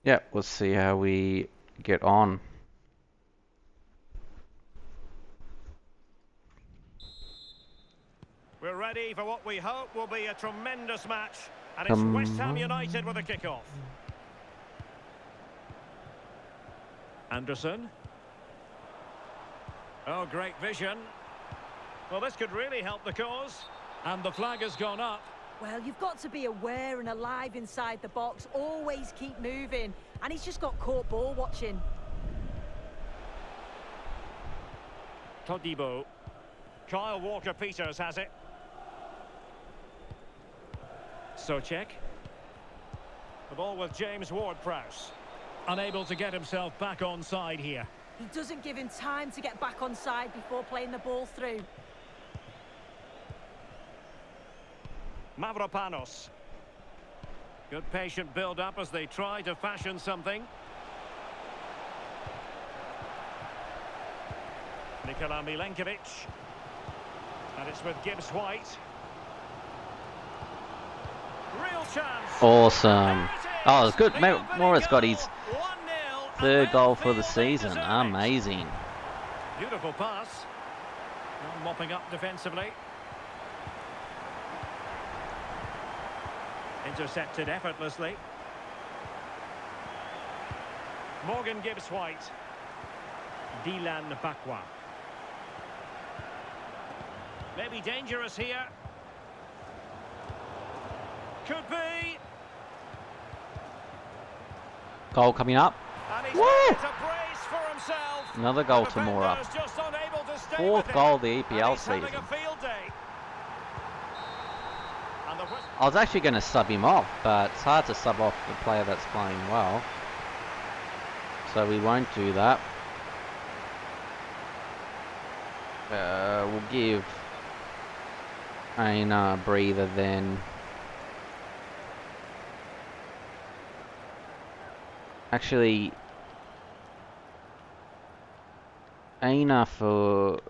Yep, we'll see how we get on. We're ready for what we hope will be a tremendous match. And it's Come West Ham on. United with a kick-off. Anderson. Oh, great vision. Well, this could really help the cause. And the flag has gone up. Well, you've got to be aware and alive inside the box. Always keep moving. And he's just got caught ball watching. Todibo. Kyle Walker-Peters has it. Souček. The ball with James Ward-Prowse. Unable to get himself back on side here. He doesn't give him time to get back on side before playing the ball through. Mavropanos. Good patient build-up as they try to fashion something. Nikola Milenkovic. And it's with Gibbs White. Real chance. Awesome. Oh, it's good. The opening Morris got goal. his 1-0, third and goal they'll for the feel they season. deserve it. Amazing. Beautiful pass. Well, mopping up defensively. Intercepted effortlessly. Morgan Gibbs-White. Dylan Bakwa. Maybe dangerous here. Could be. Goal coming up. And he's Woo! made it a brace for himself. Another goal The to Mora. defender's just unable to stay Fourth with goal him. of the And EPL he's having season. a field day. And the whistle. I was actually going to sub him off, but it's hard to sub off a player that's playing well. So we won't do that. We'll give Aina a breather then. Actually, Aina for...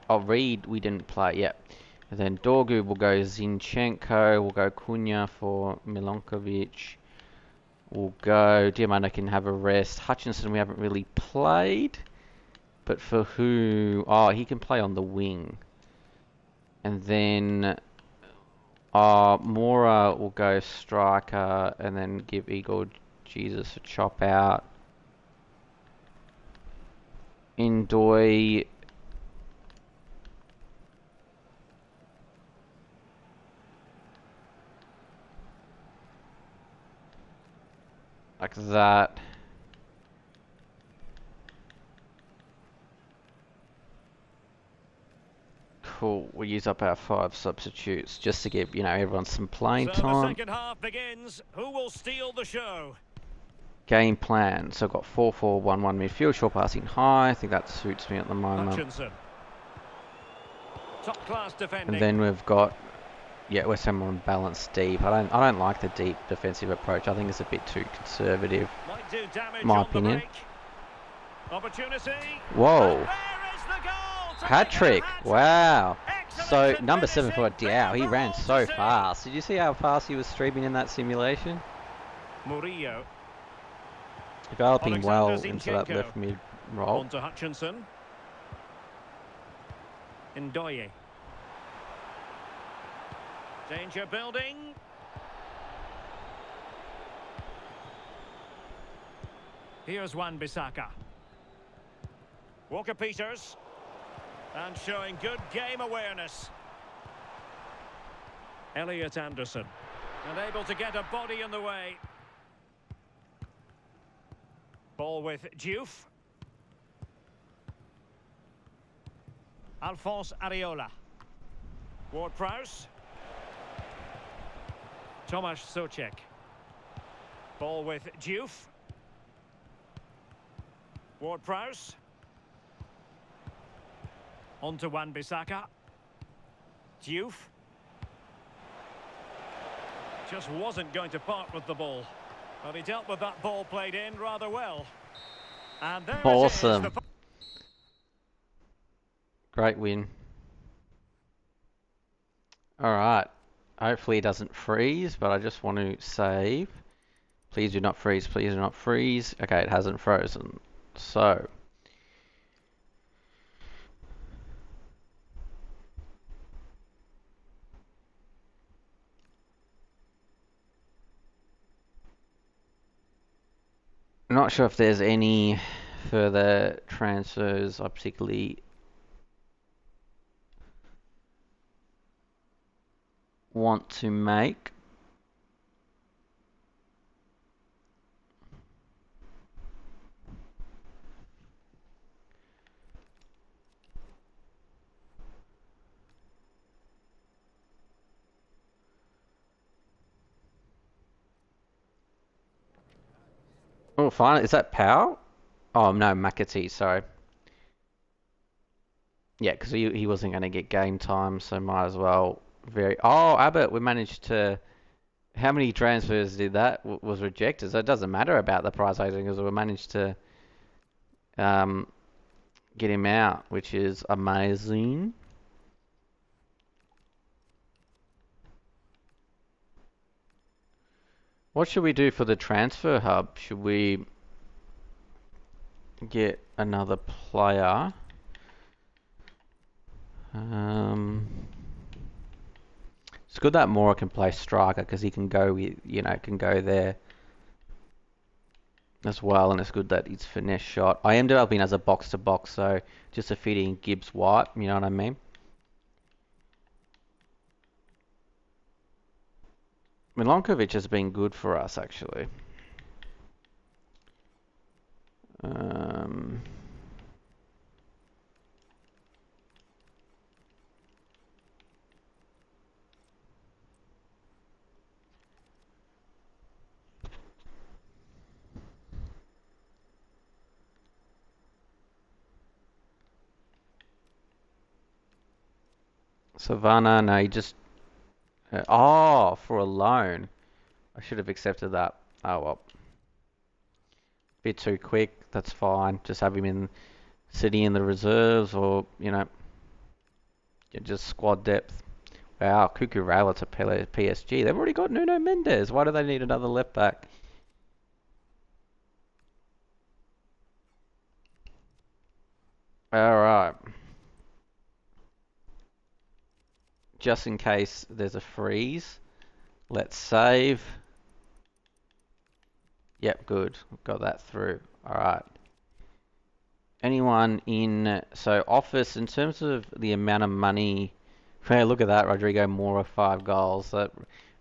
Oh, Reed we didn't play yet. And then Dorgu will go Zinchenko, we'll go Cunha for Milankovic. We'll go Diamanda can have a rest. Hutchinson we haven't really played. But for who? Oh, he can play on the wing. And then Mora will go striker and then give Igor Jesus a chop out. Indoy. Like that. Cool. We'll use up our 5 substitutes just to give, everyone some playing So the time. second half begins. Who will steal the show? Game plan. So I've got 4-4-1-1 midfield, short passing high. I think that suits me at the moment. Hutchinson. Top class defending. And then we've got, West Ham on balance deep. I don't like the deep defensive approach. I think it's a bit too conservative. Might do damage My on opinion. the break. Opportunity. Whoa. And there is the goal to Hat make it a trick. hat-trick. Wow. So Excellent number 7 for finishing. Diao. He Big ran goal so to see. fast. Did you see how fast he was streaming in that simulation? Murillo. Developing well Alexander into that Zinchenko. left mid role. On to Hutchinson. Ndoye. Danger building. Here's Wan-Bissaka. Walker-Peters. And showing good game awareness. Elliot Anderson. And able to get a body in the way. Ball with Diouf. Alphonse Areola. Ward-Prowse. Tomasz Souček. Ball with Diouf. Ward-Prowse. On to Wan-Bissaka. Diouf. Just wasn't going to part with the ball. But he dealt with that ball played in rather well. And there Awesome. it is. Great win. Alright. Hopefully it doesn't freeze, but I just want to save. Please do not freeze, please do not freeze. Okay, it hasn't frozen. So. not sure if there's any further transfers I particularly want to make. Oh, fine. Is that Powell? Oh, no, McAtee, sorry. Yeah, because he wasn't going to get game time, so might as well. Oh, Abbott, we managed to. How many transfers did that was rejected? So it doesn't matter about the price raising because we managed to um, get him out, which is amazing. What should we do for the transfer hub? Should we get another player? It's good that Mora can play striker because he can go with, can go there as well, and it's good that he's finesse shot. I am developing as a box to box, so just a fitting Gibbs White, you know what I mean? Milankovic has been good for us actually. Um, Savannah, no, he just for a loan. I should have accepted that. Oh well, bit too quick. That's fine. Just have him in City in the reserves, or just squad depth. Wow, Cucurella to PSG. They've already got Nuno Mendes. Why do they need another left back? All right. Just in case there's a freeze, let's save. Yep, good. Got that through. All right. Anyone in office in terms of the amount of money? Hey, look at that, Rodrigo Mora, 5 goals. So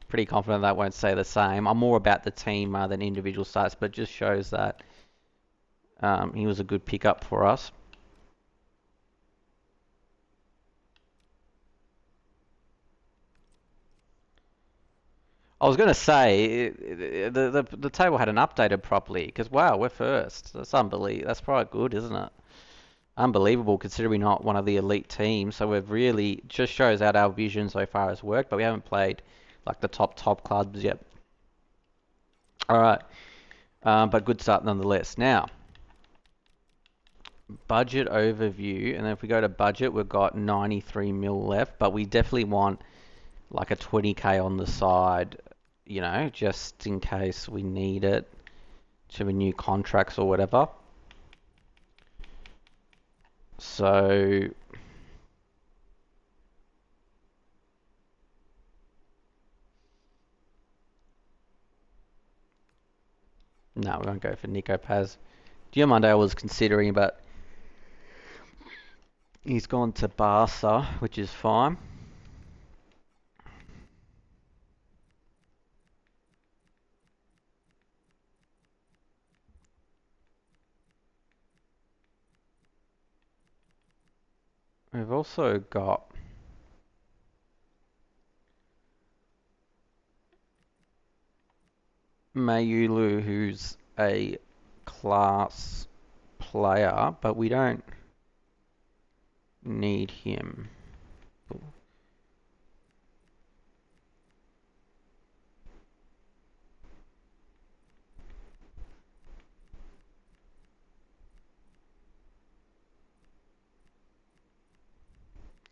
pretty confident that won't stay the same. I'm more about the team than individual sites, but just shows that he was a good pickup for us. I was going to say the table hadn't updated properly because wow, we're first. That's unbelievable. That's probably good, isn't it? Unbelievable considering we're not one of the elite teams. So we've really just shows out our vision so far has worked, but we haven't played like the top clubs yet. All right, but good start nonetheless. Now, budget overview, and then if we go to budget, we've got 93 mil left, but we definitely want like a 20k on the side, just in case we need it to renew contracts or whatever. So no, we won't go for Nico Paz. Diomande I was considering, but he's gone to Barca, which is fine. We've also got Mayulu, who's a class player, but we don't need him.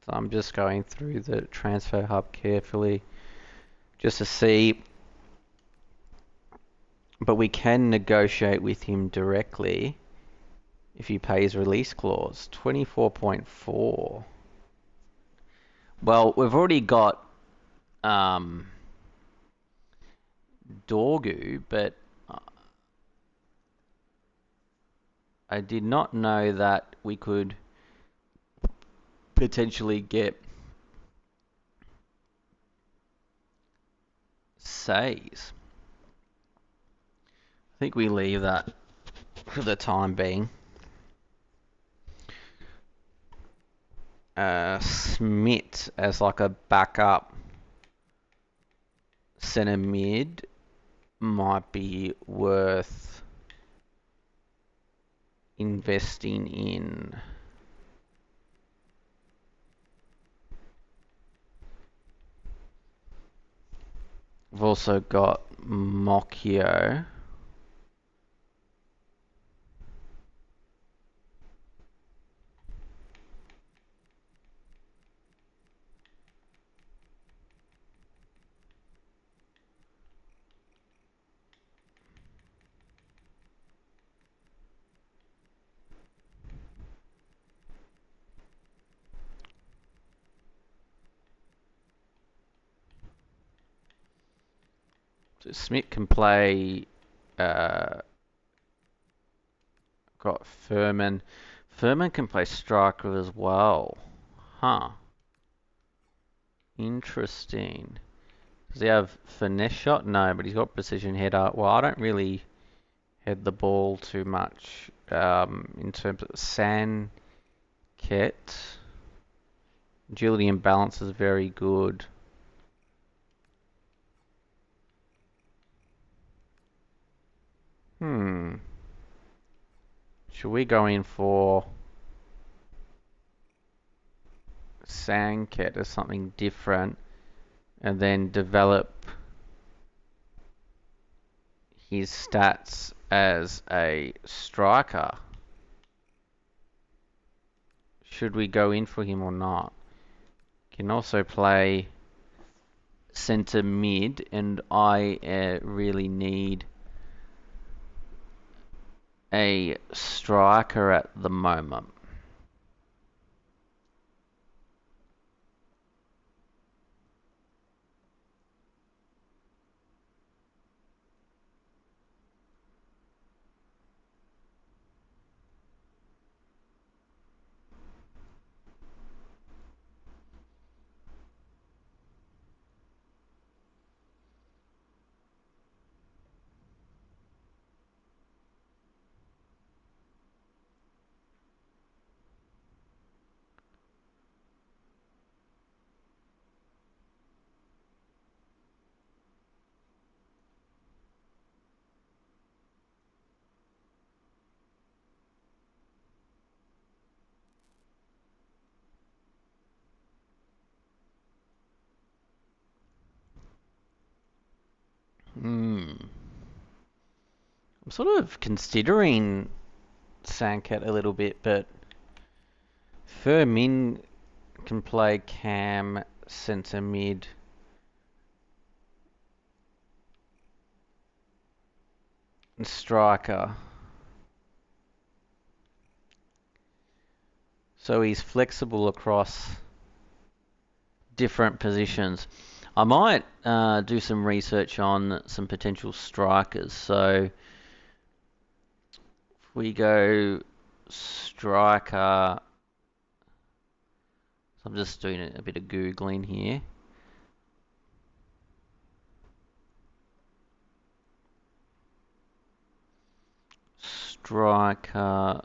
So I'm just going through the transfer hub carefully just to see. But we can negotiate with him directly if he pays release clause. 24.4. Well, we've already got Dorgu, but I did not know that we could potentially get says. I think we leave that for the time being. Smith as like a backup centre mid might be worth investing in. We've also got Mocchio. So Smith can play. Got Furman. Furman can play striker as well. Huh. Interesting. Does he have finesse shot? No, but he's got precision header. Well, I don't really head the ball too much in terms of Sanket. Agility and balance is very good. Should we go in for Sanket as something different and then develop his stats as a striker? Should we go in for him or not? Can also play centre mid, and I really need a striker at the moment. I'm sort of considering Sanket a little bit, but Firmin can play cam, centre mid. And striker. So he's flexible across different positions. I might do some research on some potential strikers. So if we go striker, so I'm just doing a bit of Googling here. Striker,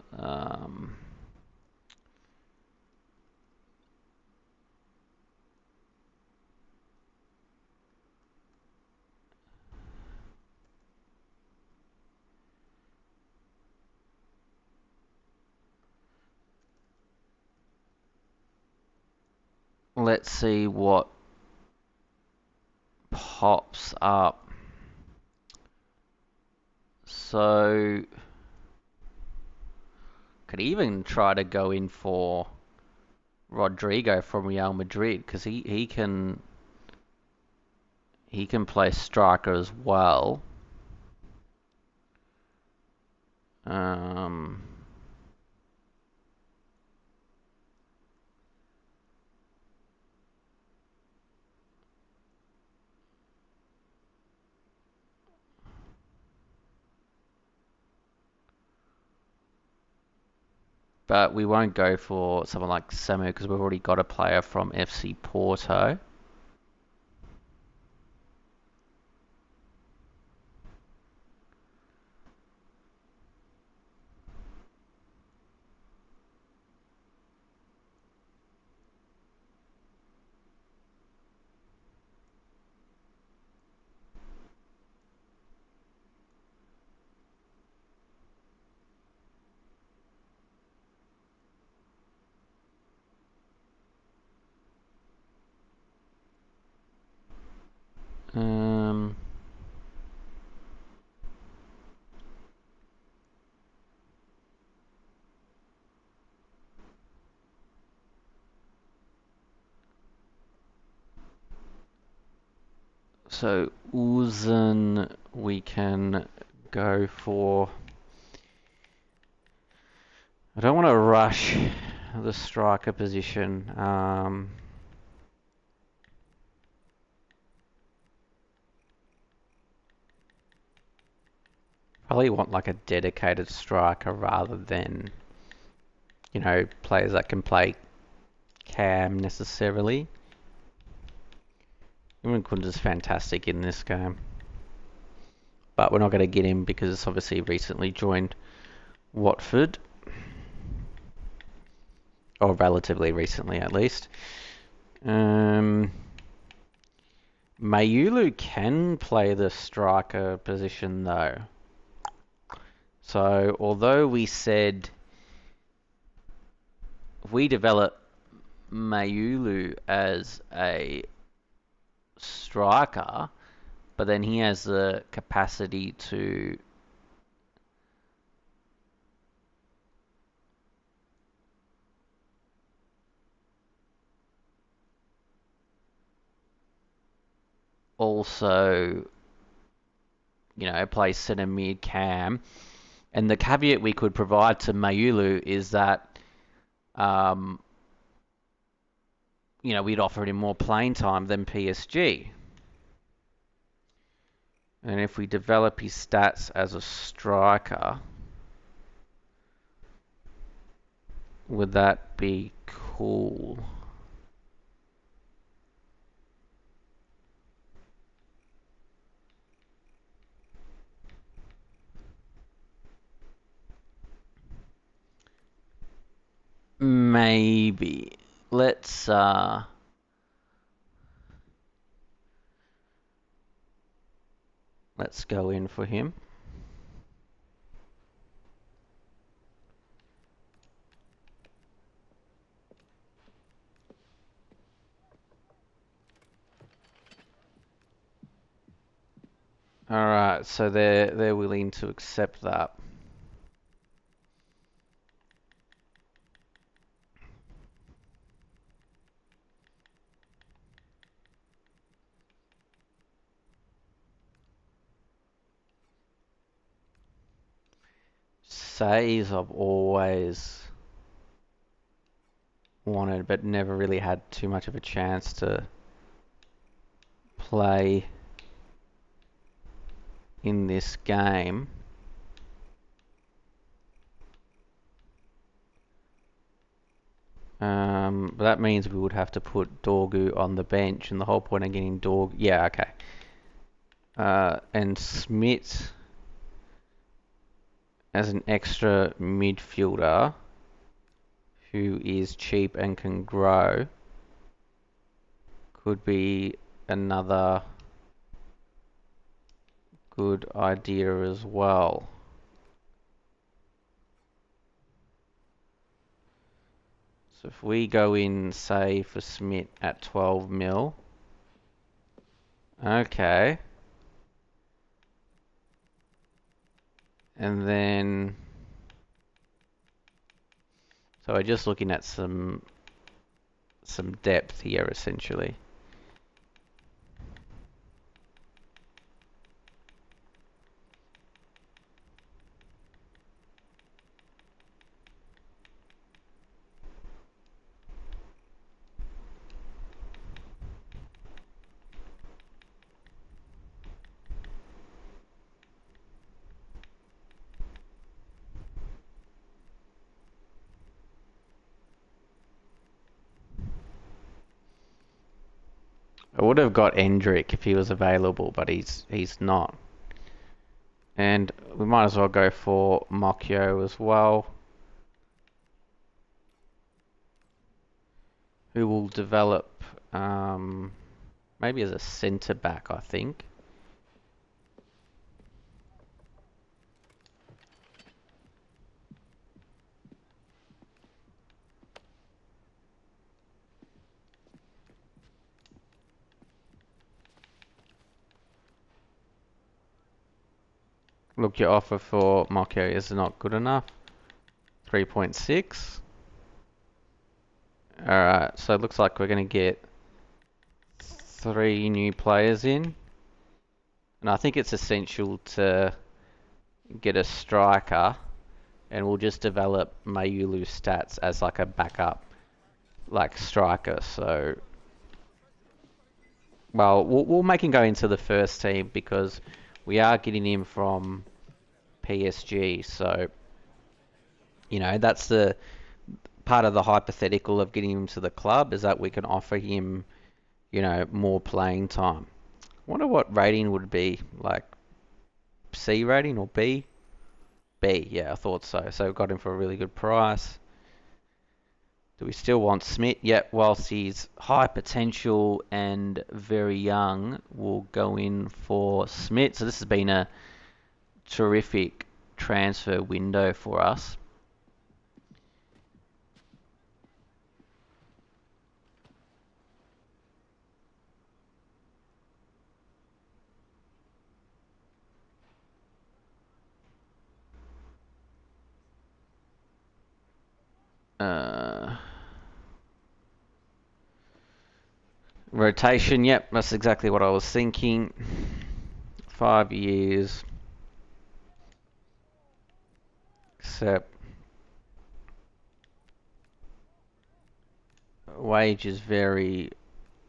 let's see what pops up. So could even try to go in for Rodrigo from Real Madrid because he can play striker as well. but we won't go for someone like Samu because we've already got a player from FC Porto. Um, so Uzun, we can go for. I don't want to rush the striker position. Probably want like a dedicated striker rather than, players that can play cam necessarily. Imran Kunda's fantastic in this game. But we're not going to get him because obviously recently joined Watford. Or relatively recently at least. Mayulu can play the striker position though. So although we said if we develop Mayulu as a striker, but then he has the capacity to also, play centre mid cam. And the caveat we could provide to Mayulu is that, we'd offer him more playing time than PSG. And if we develop his stats as a striker, would that be cool? Maybe. Let's go in for him. Alright, so they're willing to accept that. Says I've always wanted, but never really had too much of a chance to play in this game. But that means we would have to put Dorgu on the bench, and the whole point of getting Dorgu... Yeah, okay. And Smith as an extra midfielder who is cheap and can grow could be another good idea as well. So if we go in, say, for Smith at 12 mil. Okay. And then... So we're just looking at some depth here, essentially. I would have got Endrick if he was available, but he's not. And we might as well go for Mokyo as well, who will develop maybe as a centre back, I think. Look, your offer for Mokyo is not good enough. 3.6. Alright, so it looks like we're going to get 3 new players in. And I think it's essential to get a striker, and we'll just develop Mayulu's stats as like a backup, like striker. So, well, we'll make him go into the first team because we are getting him from PSG. So, that's the part of the hypothetical of getting him to the club, is that we can offer him, more playing time. Wonder what rating would be, like C rating or B? B, yeah, I thought so. So we got him for a really good price. Do we still want Smith? Yep, whilst he's high potential and very young, we'll go in for Smith. So this has been a terrific transfer window for us. Rotation, yep, that's exactly what I was thinking. 5 years. Except wage is very,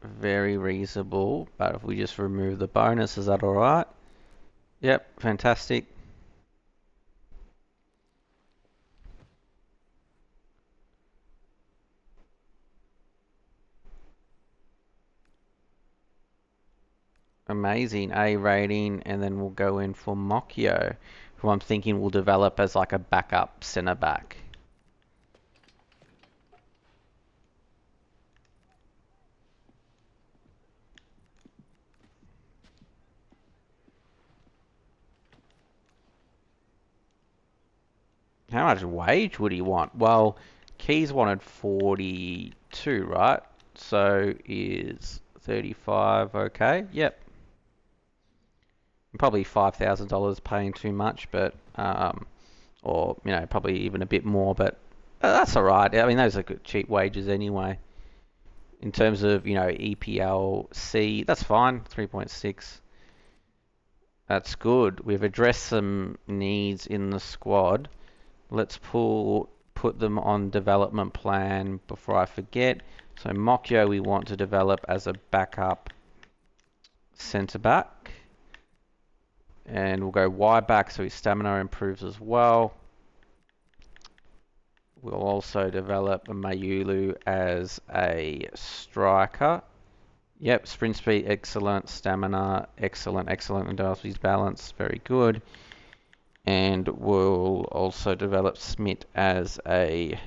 very reasonable, but if we just remove the bonus, is that alright? Yep, fantastic. Amazing. A rating, and then we'll go in for Mokyo, who I'm thinking will develop as like a backup centre back. How much wage would he want? Well, Keys wanted 42, right? So is 35 okay? Yep. Probably $5,000 paying too much, but or probably even a bit more, but that's all right. I mean, those are good, cheap wages anyway. In terms of EPLC, that's fine. 3.6. That's good. We've addressed some needs in the squad. Let's put them on development plan before I forget. So Mokyo we want to develop as a backup centre back. And we'll go Y back so his stamina improves as well. We'll also develop Mayulu as a striker. Yep, sprint speed, excellent. Stamina, excellent. And develops his balance, very good. And we'll also develop Smith as a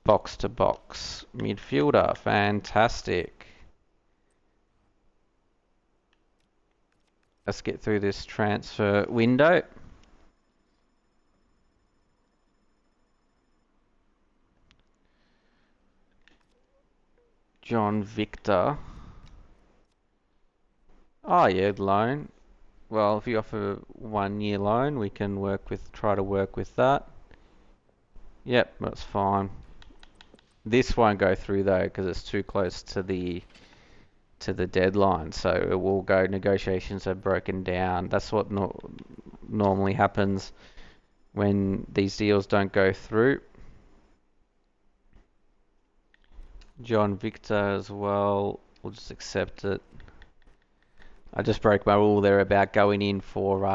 box-to-box midfielder. Fantastic. Let's get through this transfer window. John Victor. Oh yeah, loan. Well, if you offer 1 year loan, we can try to work with that. Yep, that's fine. This won't go through though because it's too close to the deadline. So it will go. Negotiations are broken down. That's what normally happens when these deals don't go through. John Victor as well. We'll just accept it. I just broke my rule there about going in for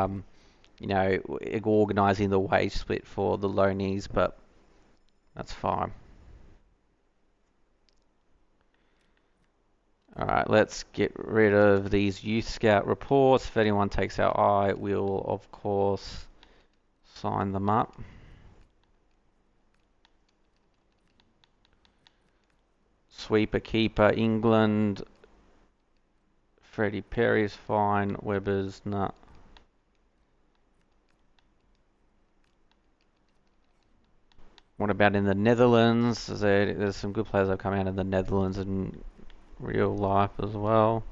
organising the wage split for the loanees, but that's fine. Alright, let's get rid of these youth scout reports. If anyone takes our eye, we'll of course sign them up. Sweeper keeper, England. Freddie Perry's fine. Webber's not. What about in the Netherlands? There's some good players that have come out in the Netherlands in real life as well.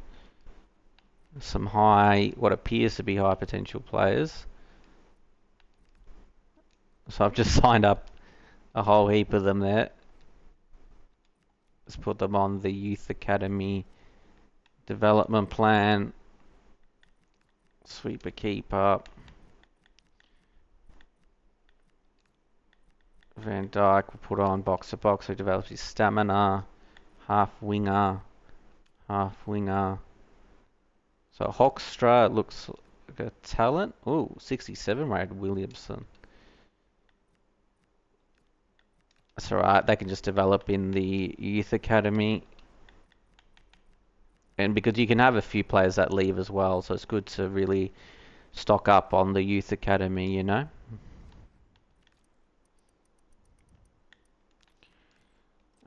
Some what appears to be high potential players. So I've just signed up a whole heap of them there. Let's put them on the Youth Academy development plan. Sweeper keeper. Van Dijk will put on box to box, who develops his stamina. Half winger. So Hoekstra looks like a talent. Ooh, 67 rated Williamson. That's alright, they can just develop in the youth academy. And because you can have a few players that leave as well, so it's good to really stock up on the youth academy, you know?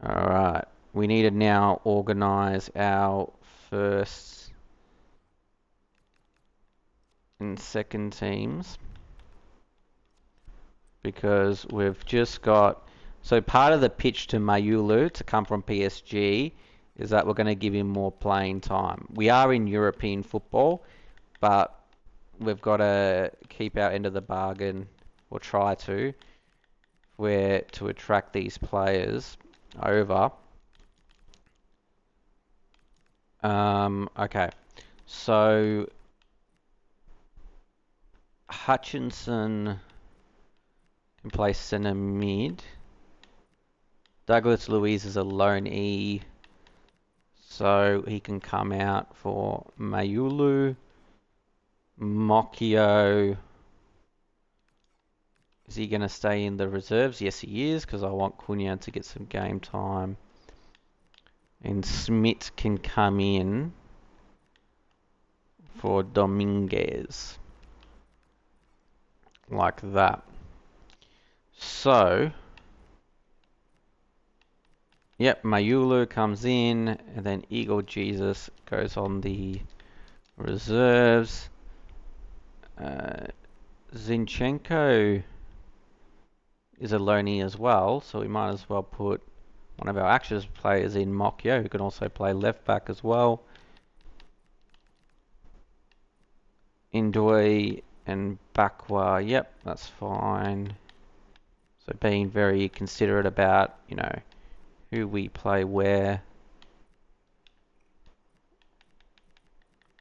Alright, we need to now organise our first and second teams. Because we've just got... So part of the pitch to Mayulu to come from PSG is that we're going to give him more playing time. We are in European football, but we've got to keep our end of the bargain, or try to, where to attract these players over. Okay, so Hutchinson can play centre mid. Douglas Luiz is a lone E, so he can come out for Mayulu. Mokio, is he going to stay in the reserves? Yes, he is, because I want Cunha to get some game time. And Smith can come in for Dominguez. Like that. So, yep, Mayulu comes in, and then Eagle Jesus goes on the reserves. Zinchenko is a loanee as well, so we might as well put one of our actions players in Mokyo, who can also play left back as well. Indoi and Bakwa, yep, that's fine. So being very considerate about, you know, who we play where.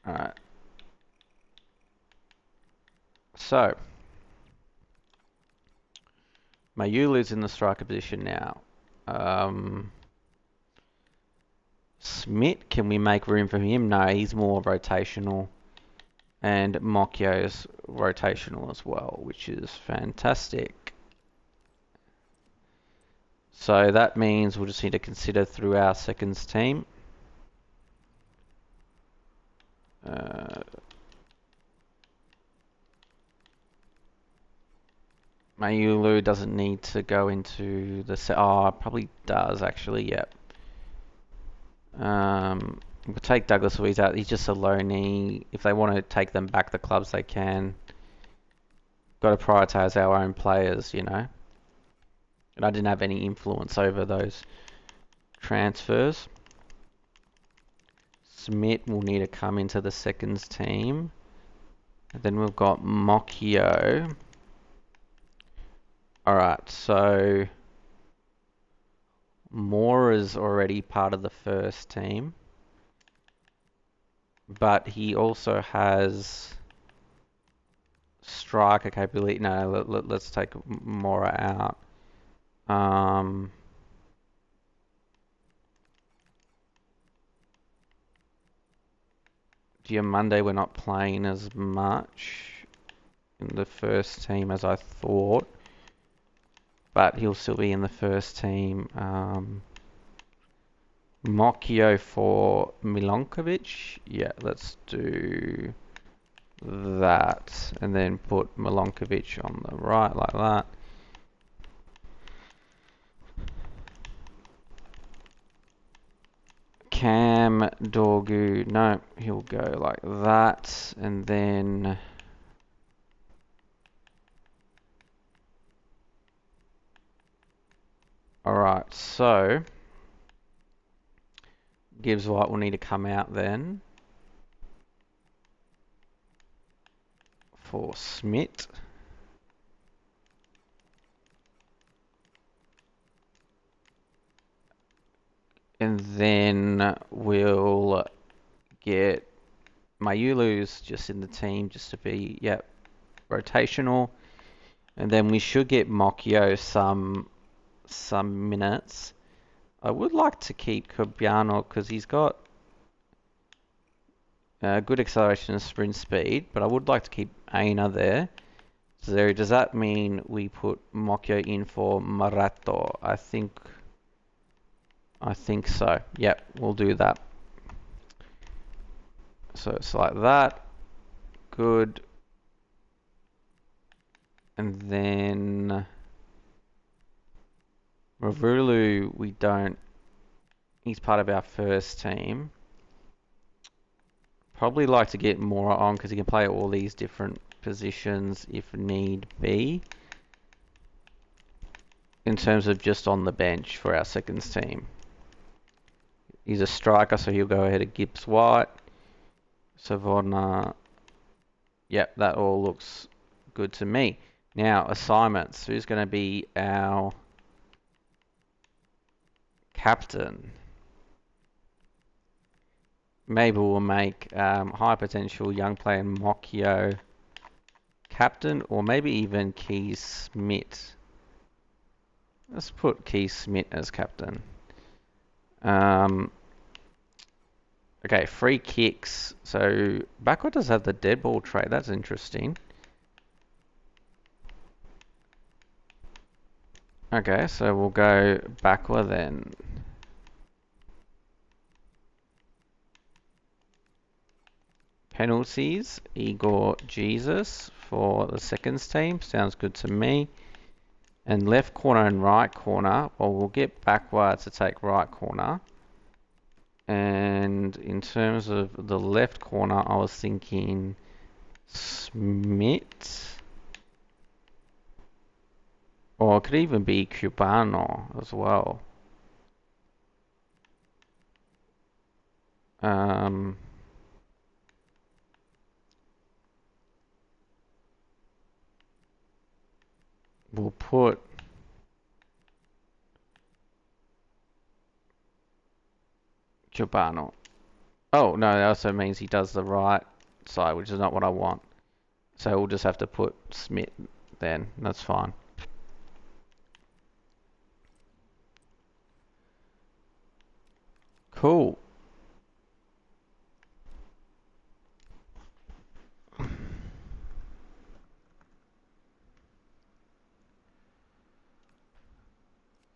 Alright. So, Mayulu's in the striker position now. Smith, can we make room for him? No, he's more rotational. And Mokyo's rotational as well, which is fantastic. So that means we'll just need to consider through our seconds team. Mayulu doesn't need to go into the probably does actually, yep. We'll take Douglas Luiz out. He's just a loanee. If they want to take them back the clubs, they can. Got to prioritise our own players, you know. And I didn't have any influence over those transfers. Smith will need to come into the seconds team. And then we've got Mokio. Alright, so Moore is already part of the first team. But he also has striker capability. No, let's take Mora out. Diamande we're not playing as much in the first team as I thought. But he'll still be in the first team. Mokio for Milankovic. Yeah, let's do that. And then put Milankovic on the right like that. Cam Dorgu, no, he'll go like that. And then alright, so Gibbs White will need to come out then for Smith. And then we'll get Mayulu's just in the team just to be, rotational. And then we should get Mokio some minutes. I would like to keep Cobiano because he's got good acceleration and sprint speed, but I would like to keep Aina there. So does that mean we put Mokio in for Marato? I think so. Yep, we'll do that. So it's like that. Good. And then Ravulu, we don't. He's part of our first team. Probably like to get Mora on because he can play all these different positions if need be. In terms of just on the bench for our seconds team. He's a striker, so he'll go ahead of Gibbs White. Savona. Yep, that all looks good to me. Now, assignments. Who's going to be our captain? Maybe we'll make high potential young player Mokio captain, or maybe even Keys Smith. Let's put Keys Smith as captain. Okay, free kicks. So backward does have the dead ball trait. That's interesting. Okay, so we'll go backward then. Penalties, Igor Jesus for the seconds team. Sounds good to me. And left corner and right corner, well, we'll get backward to take right corner. And in terms of the left corner, I was thinking Smith. Or it could even be Cubano as well. We'll put Cubano. Oh, no, that also means he does the right side, which is not what I want. So we'll just have to put Smith then. That's fine. Cool.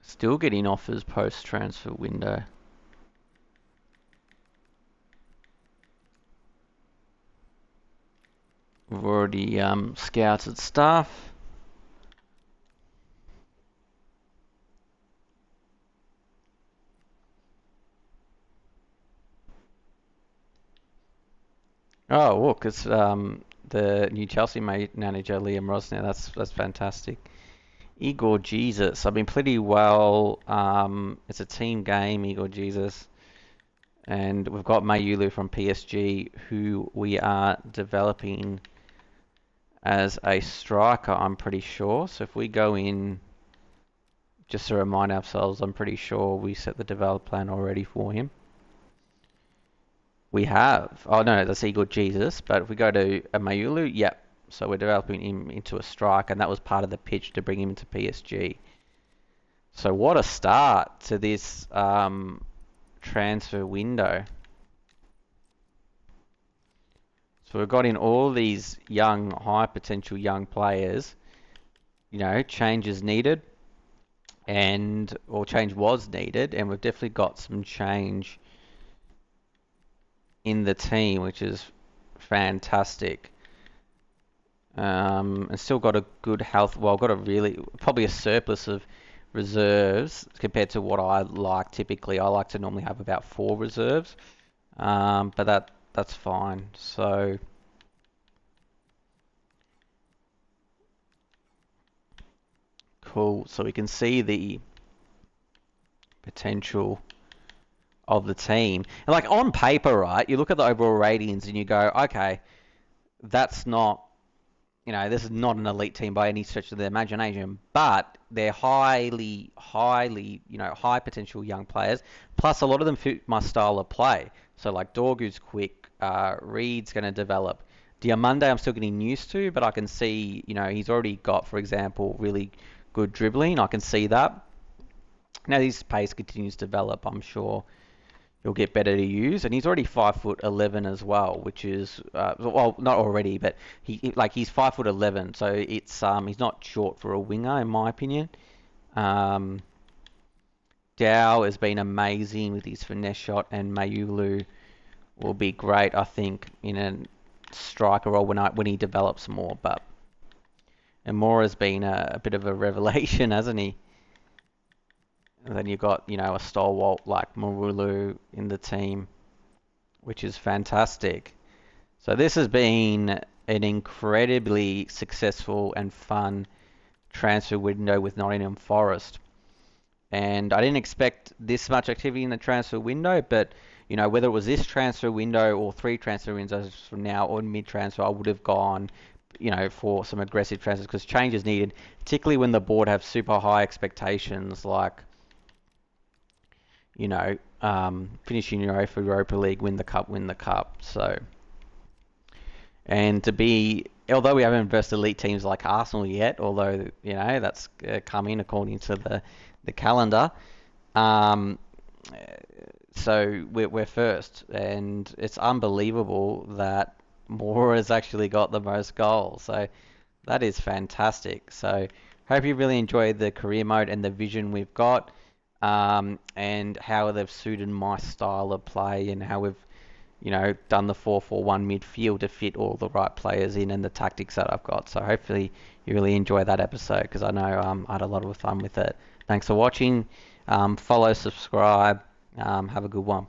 Still getting offers post-transfer window. We've already scouted staff. Oh, look, it's the new Chelsea manager, Liam Rosner. That's fantastic. Igor Jesus. I've been pretty well. It's a team game, Igor Jesus. And we've got Mayulu from PSG, who we are developing as a striker, I'm pretty sure. So if we go in, just to remind ourselves, I'm pretty sure we set the develop plan already for him. We have. Oh, no, that's Igor Jesus. But if we go to Mayulu, yep. So we're developing him into a striker, and that was part of the pitch to bring him into PSG. So what a start to this transfer window. So we've got in all these young, high potential young players. You know, changes needed. or change was needed, and we've definitely got some change in the team, which is fantastic. And still got a good health. Well, got a probably a surplus of reserves compared to what I like typically. I like to normally have about 4 reserves, but that's fine. So cool. So we can see the potential of the team. And like on paper, right? You look at the overall ratings and you go, okay, that's not, this is not an elite team by any stretch of the imagination, but they're highly, highly, high potential young players. Plus, a lot of them fit my style of play. So, like Dorgu's quick, Reed's going to develop. Diamande, I'm still getting used to, but I can see, he's already got, for example, really good dribbling. I can see that. Now, his pace continues to develop, I'm sure he'll get better to use, and he's already 5'11" as well, which is well, not already, but he's 5'11", so it's he's not short for a winger in my opinion. Um, Dow has been amazing with his finesse shot, and Mayulu will be great, I think, in a striker role when he develops more. But Amora has been a bit of a revelation, hasn't he? And then you've got a stalwart like Marulu in the team, which is fantastic. So this has been an incredibly successful and fun transfer window with Nottingham Forest. And I didn't expect this much activity in the transfer window, but whether it was this transfer window or 3 transfer windows from now or mid-transfer, I would have gone, for some aggressive transfers because change is needed, particularly when the board have super high expectations like, finishing Europa League, win the cup. So, and although we haven't versed elite teams like Arsenal yet, although that's coming according to the calendar. So we're first, and it's unbelievable that Moore has actually got the most goals. So that is fantastic. So hope you really enjoyed the career mode and the vision we've got, and how they've suited my style of play and how we've done the 4-4-1 midfield to fit all the right players in and the tactics that I've got. So hopefully you really enjoy that episode because I know I had a lot of fun with it. Thanks for watching. Follow, subscribe. Have a good one.